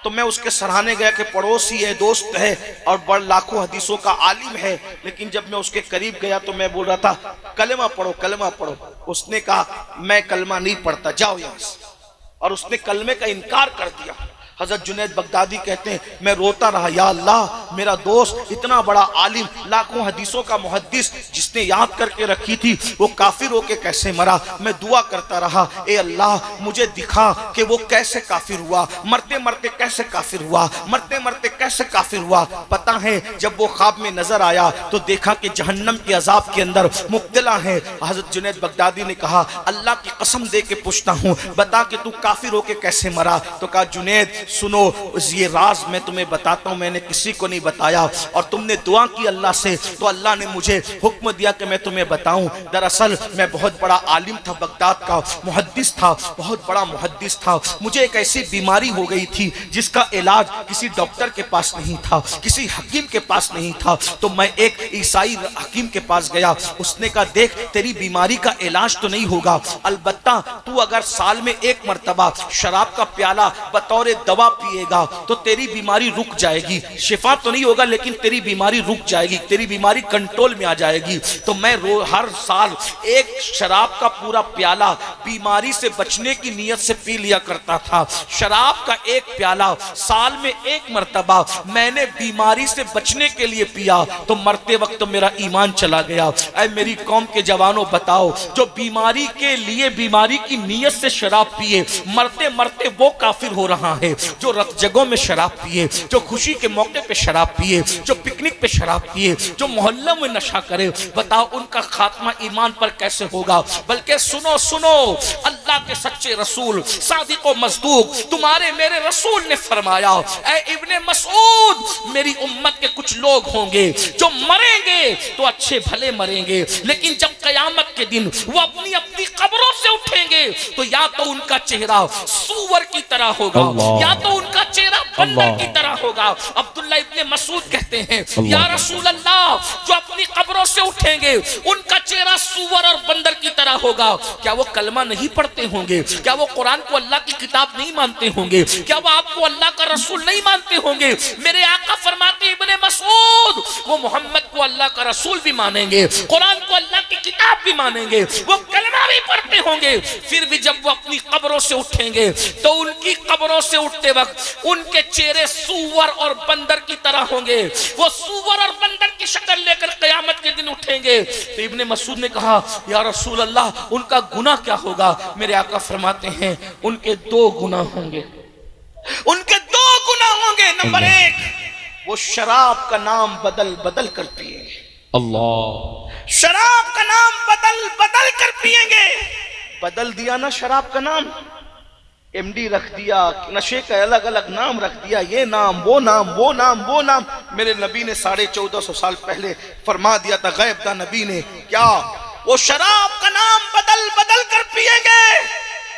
A: तो मैं उसके सराहने गया कि पड़ोसी है, दोस्त है और बड़ लाखों हदीसों का आलिम है। लेकिन जब मैं उसके करीब गया तो मैं बोल रहा था, कलमा पढ़ो कलमा पढ़ो। उसने कहा मैं कलमा नहीं पढ़ता, जाओ यहां से। और उसने कलमे का इनकार कर दिया। हजरत जुनैद बगदादी कहते हैं मैं रोता रहा, या अल्लाह मेरा दोस्त इतना बड़ा आलिम, लाखों हदीसों का मुहद्दिस, जिसने याद करके रखी थी, वो काफिर होके कैसे मरा। मैं दुआ करता रहा, ए अल्लाह मुझे दिखा कि वो कैसे काफिर हुआ, मरते मरते कैसे काफिर हुआ, मरते मरते कैसे काफिर हुआ। पता है जब वो ख्वाब में नजर आया तो देखा कि जहन्नम के अजाब के अंदर मुब्तला है। हजरत जुनैद बगदादी ने कहा अल्लाह की कसम दे के पूछता हूँ, बता कि तू काफिर होके कैसे मरा। तो कहा जुनैद सुनो, ये राज मैं तुम्हें बताता हूं, मैंने किसी को नहीं बताया। और तुमने दुआ की अल्लाह से तो अल्लाह ने मुझे हुक्म दिया कि मैं तुम्हें बताऊं। दरअसल मैं बहुत बड़ा आलिम था, बगदाद का मुहद्दिस था, बहुत बड़ा मुहद्दिस था। मुझे एक ऐसी बीमारी हो गई थी जिसका इलाज किसी डॉक्टर के पास नहीं था, किसी हकीम के पास नहीं था। तो मैं एक ईसाई हकीम के पास गया। उसने कहा देख तेरी बीमारी का इलाज तो नहीं होगा, अलबत्ता तू अगर साल में एक मर्तबा शराब का प्याला बतौर दवा पिएगा तो तेरी बीमारी रुक जाएगी। शिफा तो नहीं होगा लेकिन तेरी बीमारी रुक जाएगी, तेरी बीमारी कंट्रोल में आ जाएगी। तो मैं हर साल एक शराब का पूरा प्याला बीमारी से बचने की नीयत से पी लिया करता था। शराब का एक प्याला साल में एक मर्तबा मैंने बीमारी से बचने के लिए पिया तो मरते वक्त तो मेरा ईमान चला गया। ऐ मेरी कौम के जवानों बताओ, जो बीमारी के लिए बीमारी की नीयत से शराब पिए मरते मरते वो काफिर हो रहा है। जो रत जगहों में शराब पिए, जो खुशी के मौके पे शराब पिए, जो पिकनिक पे शराब पिए, जो मोहल्ला में नशा करे, बताओ उनका खात्मा ईमान पर कैसे होगा। बल्कि सुनो सुनो, अल्लाह के सच्चे रसूल सादिक व मसदूक तुम्हारे मेरे रसूल ने फरमाया, ऐ इब्ने मसूद मेरी उम्मत के कुछ लोग होंगे जो मरेंगे तो अच्छे भले मरेंगे, लेकिन जब कयामत के दिन वो अपनी अपनी कब्रों से उठेंगे तो या तो उनका चेहरा सूअर की तरह होगा या तो उनका चेहरा बंदर की तरह होगा। अब्दुल्ला इब्ने मसूद कहते हैं या रसूल अल्लाह, जो अपनी कब्रों से उठेंगे उनका चेहरा सूअर और बंदर की तरह होगा। क्या वो कलमा नहीं पढ़ते होंगे? क्या वो कुरान को अल्लाह की किताब नहीं मानते होंगे? क्या वो आपको अल्लाह का रसूल नहीं मानते होंगे? मेरे आका फरमाते इब्ने मसूद वो मोहम्मद को अल्लाह का रसूल भी मानेंगे, कुरान को अल्लाह की किताब भी मानेंगे, वो कलमा भी पढ़ते होंगे। फिर भी जब वो अपनी कब्रों से उठेंगे तो उनकी कब्रों से उठते वक्त उनके चेहरे सूअर और बंदर की तरह होंगे। वो सूअर और बंदर की शक्ल लेकर कयामत के दिन उठेंगे। तो इब्ने मसूद ने कहा या रसूल अल्लाह उनका गुनाह क्या होगा? मेरे आका फरमाते हैं उनके दो गुनाह होंगे, उनके दो गुनाह होंगे। नंबर एक, वो शराब का नाम बदल बदल कर पिएंगे।
B: अल्लाह।
A: शराब का नाम बदल बदल कर पिएंगे। बदल दिया ना शराब का नाम, एमडी रख दिया, नशे का अलग अलग नाम रख दिया, ये नाम वो नाम वो नाम वो नाम। मेरे नबी ने 1450 साल पहले फरमा दिया था, गैब दा नबी ने, क्या वो शराब का नाम बदल बदल कर पिएंगे।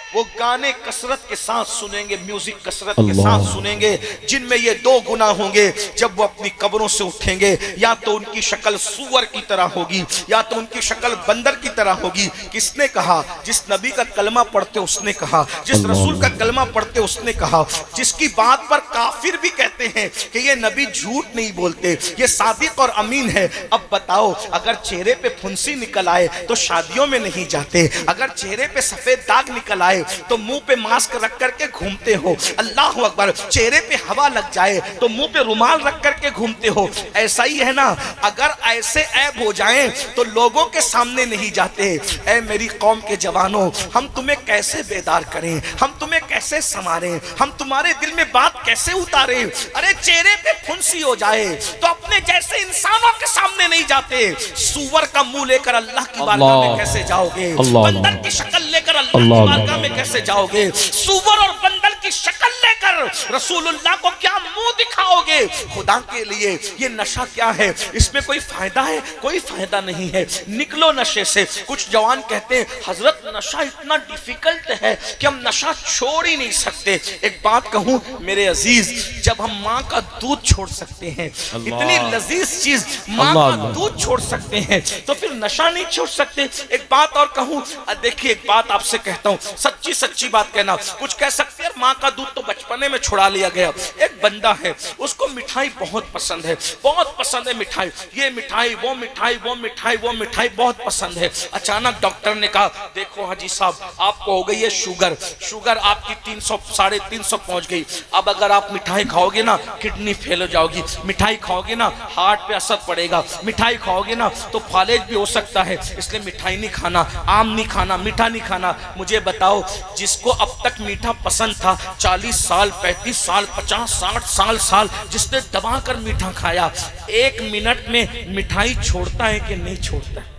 A: वो गाने कसरत के साथ सुनेंगे, म्यूजिक कसरत के साथ सुनेंगे, जिनमें ये दो गुनाह होंगे। जब वो अपनी कब्रों से उठेंगे या तो उनकी शक्ल सूअर की तरह होगी या तो उनकी शक्ल बंदर की तरह होगी। किसने कहा? जिस नबी का कलमा पढ़ते उसने कहा, जिस रसूल का कलमा पढ़ते उसने कहा, जिसकी बात पर काफिर भी कहते हैं कि ये नबी झूठ नहीं बोलते, ये सादिक और अमीन है। अब बताओ, अगर चेहरे पे फुंसी निकल आए तो शादियों में नहीं जाते, अगर चेहरे पे सफेद दाग निकल आए तो मुंह पे मास्क रख करके घूमते हो। अल्लाह अकबर। चेहरे पे हवा लग जाए तो मुंह पे रुमाल रख करके घूमते हो। ऐसा ही है ना, अगर ऐसे ऐब हो जाएं तो लोगों के सामने नहीं जाते। ऐ मेरी कौम के जवानों, हम तुम्हें कैसे बेदार करें, हम तुम्हें कैसे संवारें, हम तुम्हारे दिल में बात कैसे उतारें। अरे चेहरे पे फुंसी हो जाए तो अपने जैसे इंसानों के सामने नहीं जाते। सूअर का मुंह लेकर अल्लाह की बारगाह में कैसे जाओगे? बंदर की शक्ल लेकर अल्लाह की बारगाह में कैसे जाओगे? सूअर और बंदर की शक्ल लेकर रसूलुल्लाह को क्या मुंह दिखाओगे? खुदा के लिए ये नशा क्या है? इसमें कोई फायदा है? कोई फायदा नहीं है। निकलो नशे से। कुछ जवान कहते हैं हजरत नशा इतना डिफिकल्ट है कि हम नशा छोड़ ही नहीं सकते। एक बात कहूं मेरे अजीज, जब हम माँ का दूध छोड़ सकते हैं, इतनी लजीज चीज माँ का दूध छोड़ सकते हैं, तो फिर नशा नहीं छोड़ सकते? एक बात और कहूं, देखिए एक बात आपसे कहता हूं, सच्ची सच्ची बात कहना। कुछ कह सकते हैं माँ का दूध तो बचपने में छुड़ा लिया गया। एक बंदा है, उसको मिठाई बहुत पसंद है, बहुत पसंद है मिठाई, ये मिठाई वो मिठाई वो मिठाई वो मिठाई बहुत पसंद है। अचानक डॉक्टर ने कहा देखो हाजी साहब आपको हो गई है शुगर, शुगर आपकी 300 350 पहुंच गई। अब अगर आप मिठाई खाओगे ना किडनी फेल हो जाओगी, मिठाई खाओगे ना हार्ट पे असर पड़ेगा, मिठाई खाओगे ना तो फालेज भी हो सकता है, इसलिए मिठाई नहीं खाना, आम नहीं खाना, मीठा नहीं खाना। मुझे बताओ जिसको अब तक मीठा पसंद था 40 साल 35 साल 50 60 साल जिसने दबा कर मीठा खाया, 1 मिनट में मिठाई छोड़ता है कि नहीं छोड़ता है?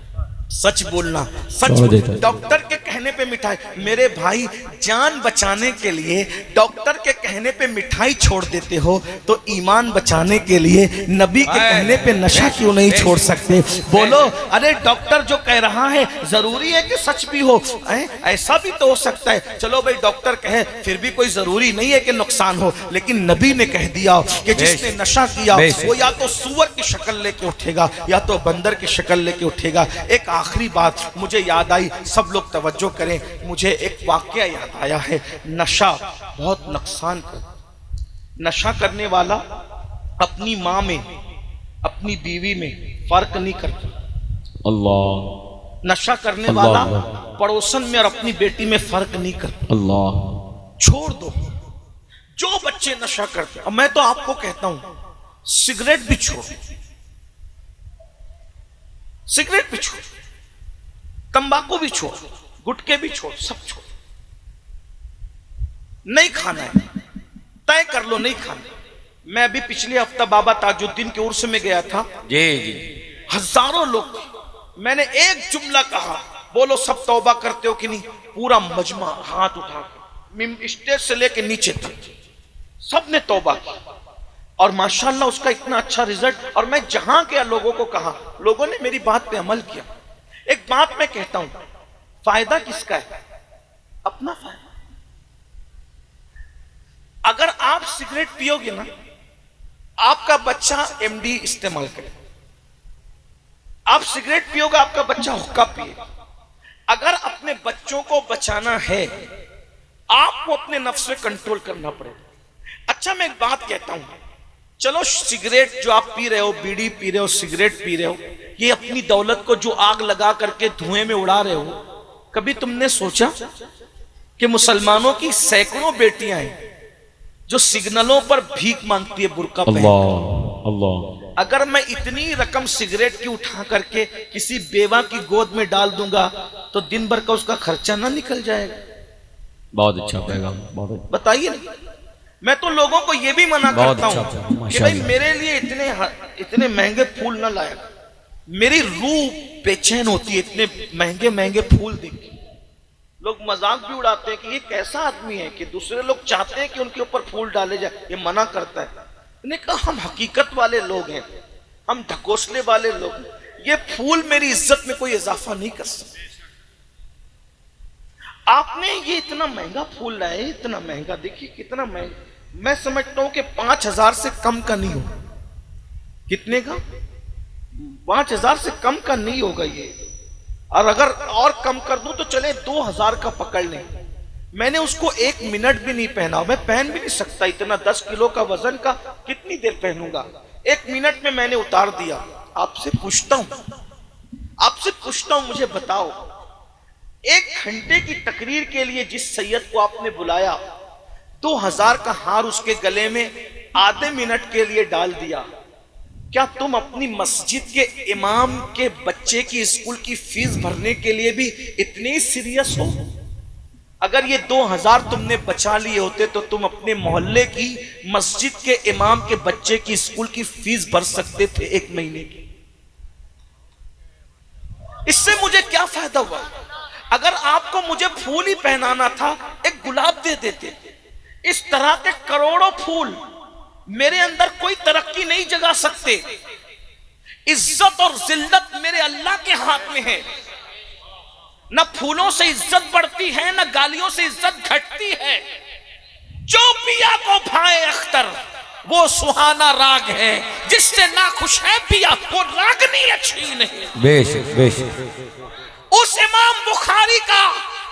A: सच बोलना, सच। डॉक्टर के कहने पे मिठाई, मेरे भाई जान बचाने के लिए डॉक्टर के कहने पे मिठाई छोड़ देते हो तो ईमान बचाने के लिए नबी के कहने पे नशा क्यों नहीं छोड़ सकते? बोलो। अरे डॉक्टर जो कह रहा है जरूरी है कि सच भी हो? ऐसा भी तो हो सकता है। चलो भाई डॉक्टर कहे फिर भी कोई जरूरी नहीं है कि नुकसान हो, लेकिन नबी ने कह दिया कि जिसने नशा किया वो या तो सूअर की शक्ल लेके उठेगा या तो बंदर की शक्ल लेके उठेगा। एक आखिरी बात मुझे याद आई, सब लोग तवज्जो करें, मुझे एक वाकया याद आया है। नशा बहुत नुकसान कर, नशा करने वाला अपनी माँ में अपनी बीवी में फर्क नहीं करता। अल्लाह। नशा करने वाला पड़ोसन में और अपनी बेटी में फर्क नहीं करता। अल्लाह। छोड़ दो जो बच्चे नशा करते। अब मैं तो आपको कहता हूं सिगरेट भी छोड़, सिगरेट भी छोड़, तंबाकू भी छोड़, गुटखे भी छोड़, सब छोड़। नहीं खाना है, तय कर लो नहीं खाना। मैं अभी पिछले हफ्ता बाबा ताजुद्दीन के उर्स में गया था। जी जी। हजारों लोग, मैंने एक जुमला कहा, बोलो सब तौबा करते हो कि नहीं? पूरा मजमा हाथ उठा, स्टेज से लेके नीचे तक सब ने तौबा की और माशाल्लाह उसका इतना अच्छा रिजल्ट। और मैं जहां गया लोगों को कहा, लोगों ने मेरी बात पे अमल किया। एक बात मैं कहता हूं, फायदा किसका है? अपना फायदा। अगर आप सिगरेट पियोगे ना, आपका बच्चा एमडी इस्तेमाल करे। आप सिगरेट पियोगे, आपका बच्चा हुक्का पिएगा। अगर अपने बच्चों को बचाना है, आपको अपने नफ्स पे कंट्रोल करना पड़ेगा। अच्छा मैं एक बात कहता हूं, चलो सिगरेट जो आप पी रहे हो, बीड़ी पी रहे हो, सिगरेट पी रहे हो, ये अपनी दौलत को जो आग लगा करके धुएं में उड़ा रहे हो, कभी तुमने सोचा कि मुसलमानों की सैकड़ों बेटियां हैं जो सिग्नलों पर भीख मांगती है बुर्का पहन। अल्लाह। अगर मैं इतनी रकम सिगरेट की उठा करके किसी बेवा की गोद में डाल दूंगा तो दिन भर का उसका खर्चा ना निकल जाएगा? बहुत अच्छा पैगाम, बहुत। बताइए ना। मैं तो लोगों को यह भी मना करता हूं कि भाई मेरे लिए इतने महंगे फूल ना लाया। मेरी रूह बेचैन होती है इतने महंगे महंगे फूल देख के। लोग मजाक भी उड़ाते हैं कि ये कैसा आदमी है कि दूसरे लोग चाहते हैं कि उनके ऊपर फूल डाले जाए, ये मना करता है। मैंने कहा हम हकीकत वाले लोग हैं, हम ढकोसले वाले लोग हैं। ये फूल मेरी इज्जत में कोई इजाफा नहीं कर सकते। आपने ये इतना महंगा फूल लाए, इतना महंगा, देखिए कितना महंगा। मैं समझता हूं कि 5000 से कम का नहीं होगा। कितने का? 5000 से कम का नहीं होगा ये। और अगर और कम कर दूं तो चले 2000 का पकड़ लें। मैंने उसको 1 मिनट भी नहीं पहना, मैं पहन भी नहीं सकता इतना 10 किलो का वजन का, कितनी देर पहनूंगा? 1 मिनट में मैंने उतार दिया। आपसे पूछता हूं मुझे बताओ, 1 घंटे की तकरीर के लिए जिस सैयद को आपने बुलाया, 2000 का हार उसके गले में आधे मिनट के लिए डाल दिया, क्या तुम अपनी मस्जिद के इमाम के बच्चे की स्कूल की फीस भरने के लिए भी इतनी सीरियस हो? अगर ये 2000 तुमने बचा लिए होते तो तुम अपने मोहल्ले की मस्जिद के इमाम के बच्चे की स्कूल की फीस भर सकते थे 1 महीने की। इससे मुझे क्या फायदा हुआ? अगर आपको मुझे फूल ही पहनाना था, एक गुलाब दे देते। इस तरह के करोड़ों फूल मेरे अंदर कोई तरक्की नहीं जगा सकते। इज्जत और जिल्लत मेरे अल्लाह के हाथ में है। न फूलों से इज्जत बढ़ती है, न गालियों से इज्जत घटती है। जो पिया को भाए अख्तर वो सुहाना राग है, जिससे ना खुश है पिया वो रागनी अच्छी नहीं।
B: बेशक बेशक।
A: उस इमाम बुखारी का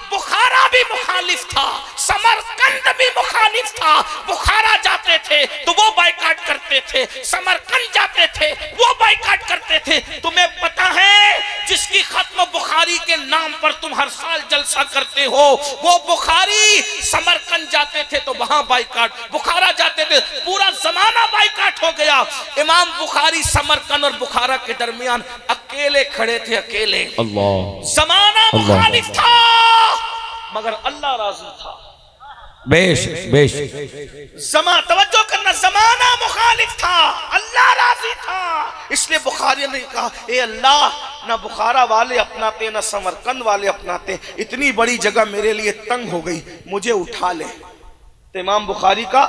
A: बुखारा भी मुखालिफ था, समरकंद भी मुखालिफ था। बुखारा जाते थे तो वो बाइकाट करते थे, समरकंद जाते थे वो बाइकाट करते थे। तुम्हें पता है जिसकी खत्म बुखारी के नाम पर तुम हर साल जलसा करते हो, वो बुखारी समरकंद जाते थे तो वहां बाइकाट, बुखारा जाते थे पूरा जमाना बाइकाट हो गया। इमाम बुखारी समरकंद और बुखारा के दरमियान अकेले खड़े थे, अकेले।
B: अल्लाह।
A: जमाना मुखालिफ था मगर अल्लाह राजी था।
B: बेशक बेशक।
A: तवज्जो करना, जमाना मुखालिफ था, अल्लाह राजी था। इसलिए बुखारी ने कहा, ए अल्लाह, ना बुखारा वाले अपनाते ना समरकंद वाले अपनाते, इतनी बड़ी जगह मेरे लिए तंग हो गई, मुझे उठा ले। तो इमाम बुखारी का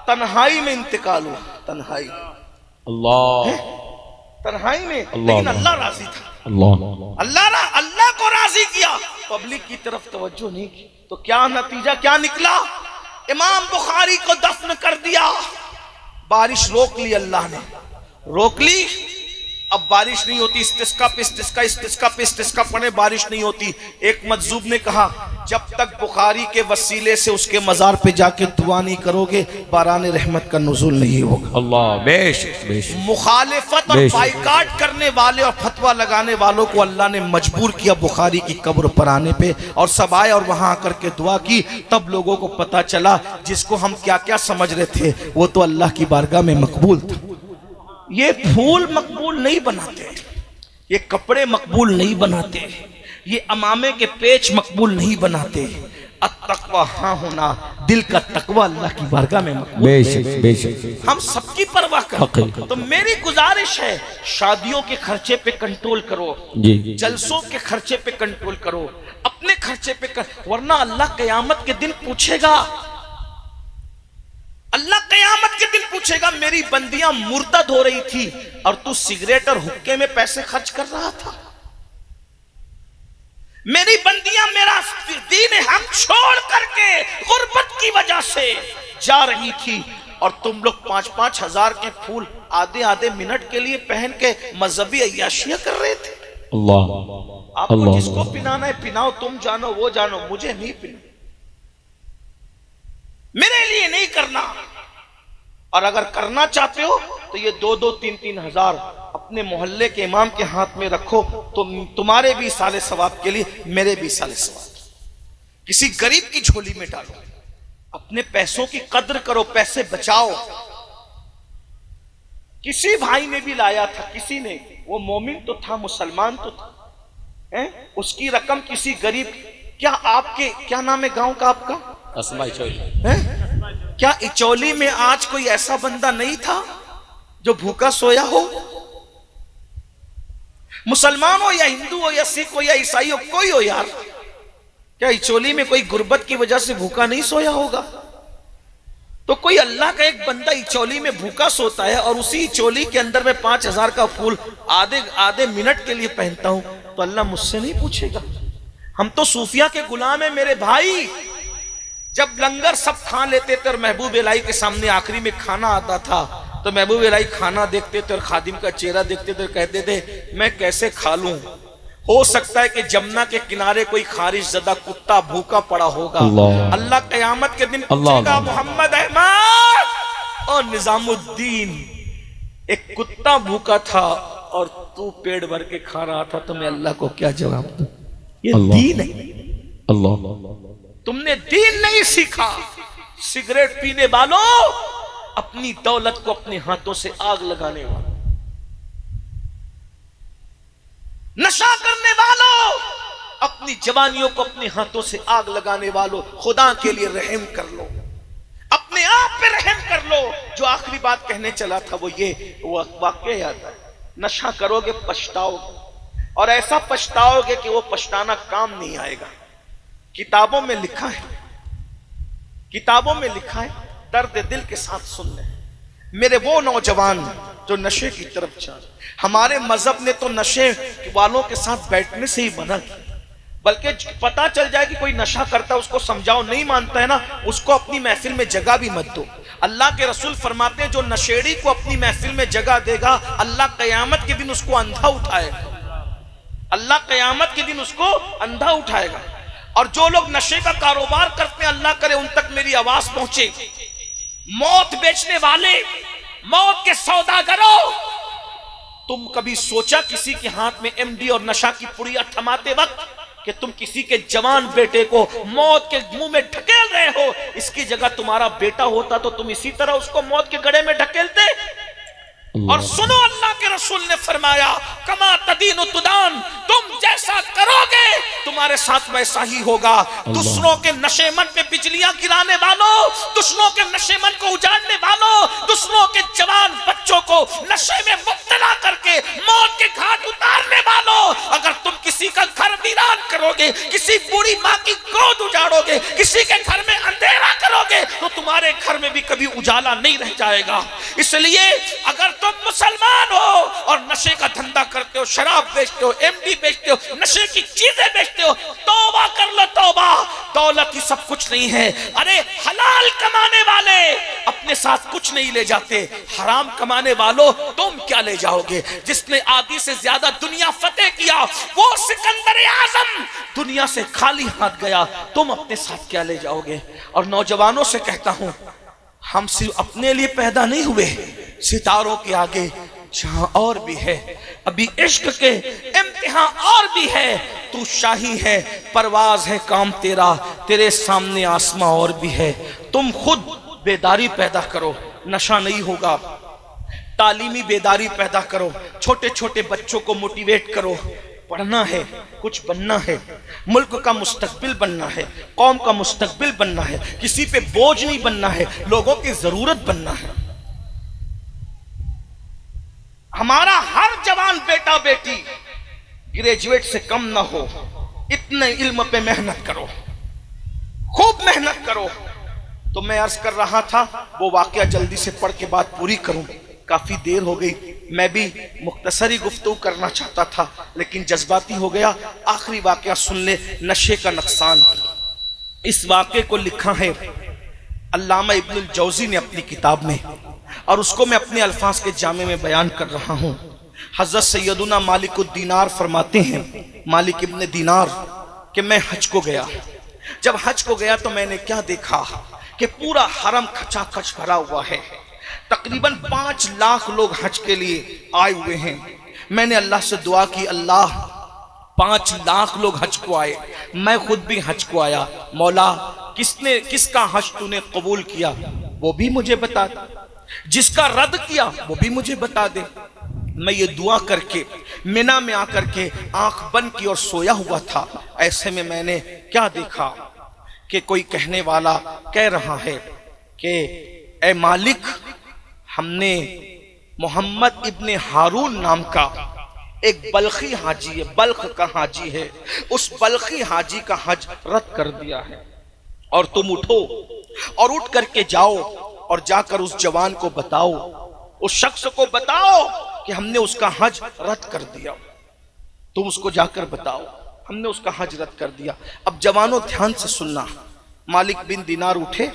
A: तन्हाई में इंतकाल हुआ, तन्हाई,
B: अल्लाह,
A: तन्हाई में। लेकिन अल्लाह राजी था, अल्लाह को राजी किया, पब्लिक की तरफ तवज्जो नहीं की। तो क्या नतीजा क्या निकला? इमाम बुखारी को दफन कर दिया। बारिश रोक ली, अल्लाह ने रोक ली। अब बारिश नहीं होती, इस्तिस्का पे इस्तिस्का, इस्तिस्का पे इस्तिस्का पड़े, बारिश नहीं होती। एक मजजूब ने कहा, जब तक बुखारी के वसीले से उसके मजार पे जाके दुआ नहीं करोगे, बारान रहमत का नुज़ूल नहीं होगा।
B: अल्लाह। बेशक बेशक।
A: मुखालिफत और बाइकाट करने वाले और फतवा लगाने वालों को अल्लाह ने मजबूर किया बुखारी की कब्र पर आने पे, और सब आए और वहां आकर के दुआ की। तब लोगों को पता चला जिसको हम क्या क्या समझ रहे थे वो तो अल्लाह की बारगाह में मकबूल था। ये फूल मकबूल नहीं बनाते, ये कपड़े मकबूल नहीं बनाते, ये अमामे के पेच मकबूल नहीं बनाते। अत्तक़वा हाँ होना, दिल का तकवा अल्लाह की बारगाह में मकबूल।
B: बेशक बेशक।
A: हम सबकी परवाह करते हैं। तो मेरी गुजारिश है, शादियों के खर्चे पे कंट्रोल करो,
B: जी।
A: जलसों के खर्चे पे कंट्रोल करो, अपने खर्चे पे वरना अल्लाह क़यामत के दिन पूछेगा, अल्लाह क़यामत के दिन पूछेगा, मेरी बंदियां मुर्तद हो रही थी और तू सिगरेट और हुक्के में पैसे खर्च कर रहा था। मेरी बंदियां मेरा दीन हम छोड़ करके गुर्बत की वजह से जा रही थी और तुम लोग 5-5 हजार के फूल आधे आधे मिनट के लिए पहन के मजहबी अय्याशियां कर रहे थे।
B: अल्लाह।
A: आपको जिसको पिनाना है पिनाओ, तुम जानो वो जानो, मुझे नहीं पिना, मेरे लिए नहीं करना। और अगर करना चाहते हो तो ये 2-2, 3-3 हजार अपने मोहल्ले के इमाम के हाथ में रखो, तो तुम्हारे भी साले सवाब के लिए, मेरे भी साले सवाब। किसी गरीब की झोली में डालो, अपने पैसों की कद्र करो, पैसे बचाओ। किसी भाई ने भी लाया था, किसी ने, वो मोमिन तो था, मुसलमान तो था, उसकी रकम किसी गरीब, क्या आपके क्या नाम है गांव का आपका?
B: असमा इचौली।
A: क्या इचौली में आज कोई ऐसा बंदा नहीं था जो भूखा सोया हो? मुसलमान हो या हिंदू हो या सिख हो या ईसाई हो, कोई हो यार, क्या इचौली में कोई गुर्बत की वजह से भूखा नहीं सोया होगा? तो कोई अल्लाह का एक बंदा इचौली में भूखा सोता है और उसी इचौली के अंदर में 5,000 का फूल आधे आधे मिनट के लिए पहनता हूं, तो अल्लाह मुझसे नहीं पूछेगा। हम तो सूफिया के गुलाम है मेरे भाई। जब लंगर सब खा लेते थे और महबूब इलाही के सामने आखिरी में खाना आता था, तो महबूब इलाही खाना देखते थे और खादिम का चेहरा देखते थे, कहते थे मैं कैसे खा लूं, हो सकता है कि जमुना के किनारे कोई खारिश ज़दा कुत्ता भूखा पड़ा होगा। अल्लाह क़यामत के दिन पूछेगा, मोहम्मद अहमद और निजामुद्दीन, एक कुत्ता भूखा था और तू पेट भर के खा रहा था, तो मैं अल्लाह को क्या जवाब दूं? ये दीन है।
B: अल्लाह।
A: तुमने दीन नहीं सीखा। सिगरेट पीने वालों, अपनी दौलत को अपने हाथों से आग लगाने वालों, नशा करने वालों, अपनी जवानियों को अपने हाथों से आग लगाने वालों, खुदा के लिए रहम कर लो, अपने आप पे रहम कर लो। जो आखिरी बात कहने चला था वो ये, वो वाकया याद है, नशा करोगे पछताओगे, और ऐसा पछताओगे कि वो पछताना काम नहीं आएगा। किताबों में लिखा है, किताबों में लिखा है, दर्द दिल के साथ सुन ले मेरे वो नौजवान जो नशे की तरफ जा। हमारे मजहब ने तो नशे वालों के साथ बैठने से ही मना किया, बल्कि पता चल जाए कि कोई नशा करता है उसको समझाओ, नहीं मानता है ना, उसको अपनी महफिल में जगह भी मत दो। अल्लाह के रसूल फरमाते हैं जो नशेड़ी को अपनी महफिल में जगह देगा अल्लाह कयामत के दिन उसको अंधा उठाएगा, अल्लाह कयामत के दिन उसको अंधा उठाएगा। और जो लोग नशे का कारोबार करते हैं, अल्लाह करे उन तक मेरी आवाज पहुंचे, मौत बेचने वाले, मौत के सौदागरों, तुम कभी सोचा किसी के हाथ में एमडी और नशा की पुड़िया थमाते वक्त कि तुम किसी के जवान बेटे को मौत के मुंह में ढकेल रहे हो? इसकी जगह तुम्हारा बेटा होता तो तुम इसी तरह उसको मौत के गड्ढे में ढकेलते? और सुनो, अल्लाह के रसूल ने फरमाया कमा तदीन तुदान, तुम जैसा करोगे तुम्हारे साथ वैसा ही होगा। दूसरों के नशेमन पे बिजलियां गिराने वालों, दूसरों के नशेमन को उजाड़ने वालों, दूसरों के जवान बच्चों को नशे में मुब्तला करके मौत के घाट उतारने वालों, अगर तुम किसी का घर वीरान करोगे, किसी बूढ़ी माँ की गोद उजाड़ोगे, किसी के घर में अंधेरा करोगे, तो तुम्हारे घर में भी कभी उजाला नहीं रह जाएगा। इसलिए अगर तुम मुसलमान हो और नशे का धंधा करते हो, शराब बेचते हो, एमडी बेचते हो, नशे की चीजें बेचते हो, तौबा कर लो तौबा। दौलत ही सब कुछ नहीं है। अरे हलाल कमाने वाले अपने साथ कुछ नहीं ले जाते, हराम कमाने वालों तुम क्या ले जाओगे? जिसने आधी से ज्यादा दुनिया फतेह किया वो सिकंदर आजम दुनिया से खाली हाथ गया, तुम अपने साथ क्या ले जाओगे? और नौजवानों से कहता हूं, हम सिर्फ अपने लिए पैदा नहीं हुए, सितारों के आगे जहां और भी है, अभी इश्क के इम्तिहान और भी है। तू शाही है, परवाज है काम तेरा, तेरे सामने आसमां और भी है। तुम खुद बेदारी पैदा करो, नशा नहीं होगा। तालीमी बेदारी पैदा करो, छोटे छोटे बच्चों को मोटिवेट करो। पढ़ना है, कुछ बनना है, मुल्क का मुस्तकबिल बनना है, कौम का मुस्तकबिल बनना है, किसी पे बोझ नहीं बनना है, लोगों की जरूरत बनना है। हमारा हर जवान बेटा बेटी ग्रेजुएट से कम ना हो, इतने इल्म पे मेहनत करो, खूब मेहनत करो। तो मैं अर्ज कर रहा था, वो वाकया जल्दी से पढ़ के बात पूरी करूं, काफी देर हो गई। मैं भी मुख्तसरी गुफ्तगू करना चाहता था लेकिन जज्बाती हो गया। आखिरी वाकया सुन ले, नशे का नुकसान। इस वाकये को लिखा है अल्लामा इब्नुल जौजी ने अपनी किताब में, और उसको मैं अपने अल्फाज के जामे में बयान कर रहा हूं। हजरत सैयदुना मालिकुद्दीनार फरमाते हैं, मालिक इब्ने दीनार, कि मैं हज को गया। जब हज को गया तो मैंने क्या देखा कि पूरा हरम खचाखच भरा हुआ है। तकरीबन 5 लाख लोग हज के लिए आए हुए हैं। मैंने अल्लाह से दुआ की, अल्लाह 5 लाख लोग हज को आए, मैं खुद भी हज को आया, मौला किसका हज तूने कबूल किया वो भी मुझे बता दे, जिसका रद्द किया वो भी मुझे बता दे। मैं ये दुआ करके मिना में आकर के आंख बंद की और सोया हुआ था। ऐसे में मैंने क्या देखा कि कोई कहने वाला कह रहा है कि ए मालिक, हमने मोहम्मद इब्ने हारून नाम का एक बल्खी हाजी है, बल्ख का हाजी है, उस बल्खी हाजी का हज रद्द कर दिया है, और तुम उठो और उठ करके जाओ और जाकर उस जवान को बताओ, उस शख्स को बताओ कि हमने उसका हज रद्द कर दिया। तुम उसको जाकर बताओ हमने उसका हज रद्द कर दिया। अब जवानों ध्यान से सुनना, मालिक बिन दीनार उठे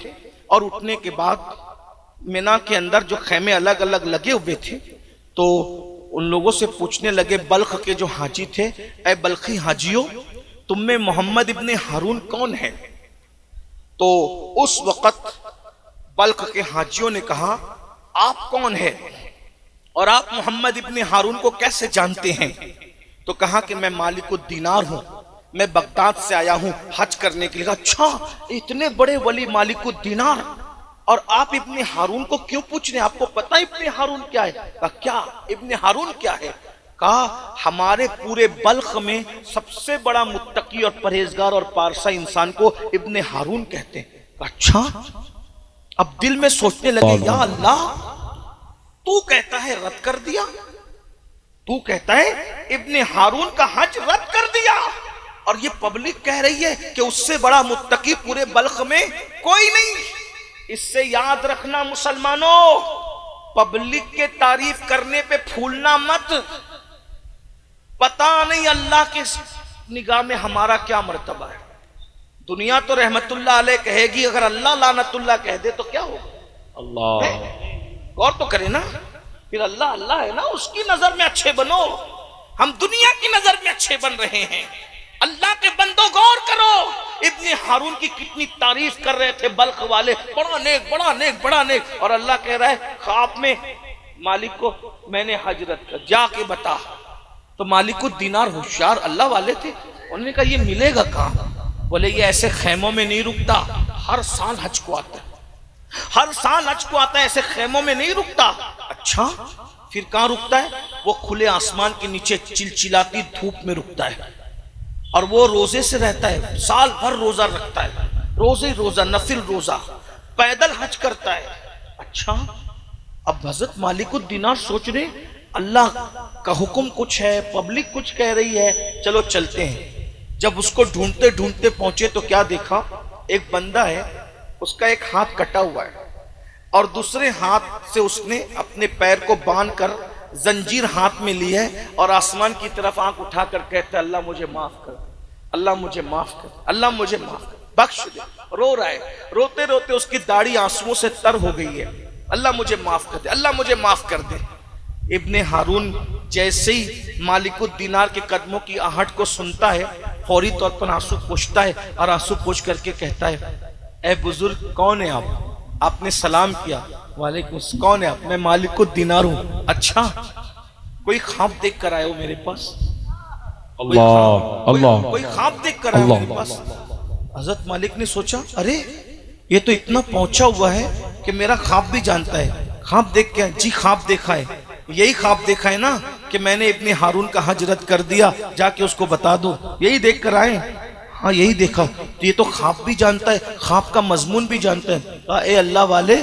A: और उठने के बाद मिना के अंदर जो खैमे अलग अलग लगे हुए थे तो उन लोगों से पूछने लगे, बल्ख के जो हाजी थे, ए बल्खी हाजियों, तुम में मोहम्मद इब्ने हारून कौन है? तो उस वक्त बल्ख के हाजियों ने कहा, आप कौन है और आप मोहम्मद इब्ने हारून को कैसे जानते हैं? तो कहा कि मैं मालिकुद्दीनार हूं, मैं बगदाद से आया हूं हज करने के लिए। अच्छा, इतने बड़े वली मालिकुद्दीनार, और आप इब्ने हारून को क्यों पूछ रहे हैं? आपको पता है इब्ने हारून क्या है? कहा क्या, इब्ने हारून क्या है? कहा हमारे पूरे बल्ख में सबसे बड़ा मुत्तकी और परहेजगार और पारसा इंसान को इब्ने हारून कहते हैं। अच्छा, अब दिल में सोचने लगे, या अल्लाह, तू कहता है रद्द कर दिया, तू कहता है इब्ने हारून का हज रद्द कर दिया, और ये पब्लिक कह रही है कि उससे बड़ा मुत्तकी पूरे बल्ख में कोई नहीं। इससे याद रखना मुसलमानों, पब्लिक के तारीफ करने पे फूलना मत। पता नहीं अल्लाह के निगाह में हमारा क्या मर्तबा है। दुनिया तो रहमतुल्लाह अलैह कहेगी, अगर अल्लाह लानतुल्लाह कह दे तो क्या होगा?
B: अल्लाह
A: गौर तो करे ना, फिर अल्लाह अल्लाह है ना, उसकी नजर में अच्छे बनो। हम दुनिया की नजर में अच्छे बन रहे हैं। अल्लाह के बंदो गौर करो, इब्ने हारून की कितनी तारीफ कर रहे थे बल्ख वाले, बड़ा नेक बड़ा नेक बड़ा नेक। और अल्लाह कह रहा है ख्वाब में मालिक को मैंने हजरत कर, जाके बता। तो मालिक को दीनार होशियार अल्लाह वाले थे, उन्होंने कहा ये मिलेगा कहाँ? बोले ये ऐसे खेमों में नहीं रुकता, हर साल हज को आता है, हर साल हज को आता है, ऐसे खेमों में नहीं रुकता। अच्छा फिर कहाँ रुकता है? वो खुले आसमान के नीचे चिलचिलाती धूप में रुकता है, और वो रोजे से रहता है, साल भर रोजा रखता है, रोजे रोजा नफिल रोजा, पैदल हज करता है। अच्छा अब हजरत मालिकुद दीनार सोच रहे अल्लाह का हुक्म कुछ है, पब्लिक कुछ कह रही है, चलो चलते हैं। जब उसको ढूंढते ढूंढते पहुंचे तो क्या देखा? एक बंदा है, उसका एक हाथ कटा हुआ है और दूसरे हाथ से उसने अपने पैर को बांध कर जंजीर हाथ में ली है और आसमान की तरफ आंख उठाकर कहता है अल्लाह मुझे माफ कर, अल्लाह मुझे माफ कर, अल्लाह मुझे माफ कर, बख्श दे। रो रहा है, रोते रोते उसकी दाढ़ी आंसुओं से तर हो गई है। अल्लाह मुझे माफ कर दे, अल्लाह मुझे माफ कर दे। इब्ने हारून जैसे ही मालिकुद दीनार के कदमों की आहट को सुनता है, फौरी तौर पर आंसू पोंछता है और आंसू पोंछ करके कहता है ए बुजुर्ग कौन है आप? आपने सलाम किया, वालेकुम, कौन है आप? मैं मालिकुद दीनार हूं। अच्छा कोई ख्वाब देख कर आए हो मेरे पास?
B: अल्लाह अल्लाह
A: कोई ख्वाब देख कर आए हो मेरे पास? हजरत मालिक ने सोचा अरे ये तो इतना पहुंचा हुआ है कि मेरा ख्वाब भी जानता है। ख्वाब देख के? जी ख्वाब देखा है। यही ख्वाब देखा है ना कि मैंने इब्ने हारून का हज रद्द कर दिया, जाके उसको बता दो, यही देख कर आए? हाँ यही देखा। तो ये तो ख्वाब भी जानता है, ख्वाब का मजमून भी जानता है। कहा ए अल्लाह वाले,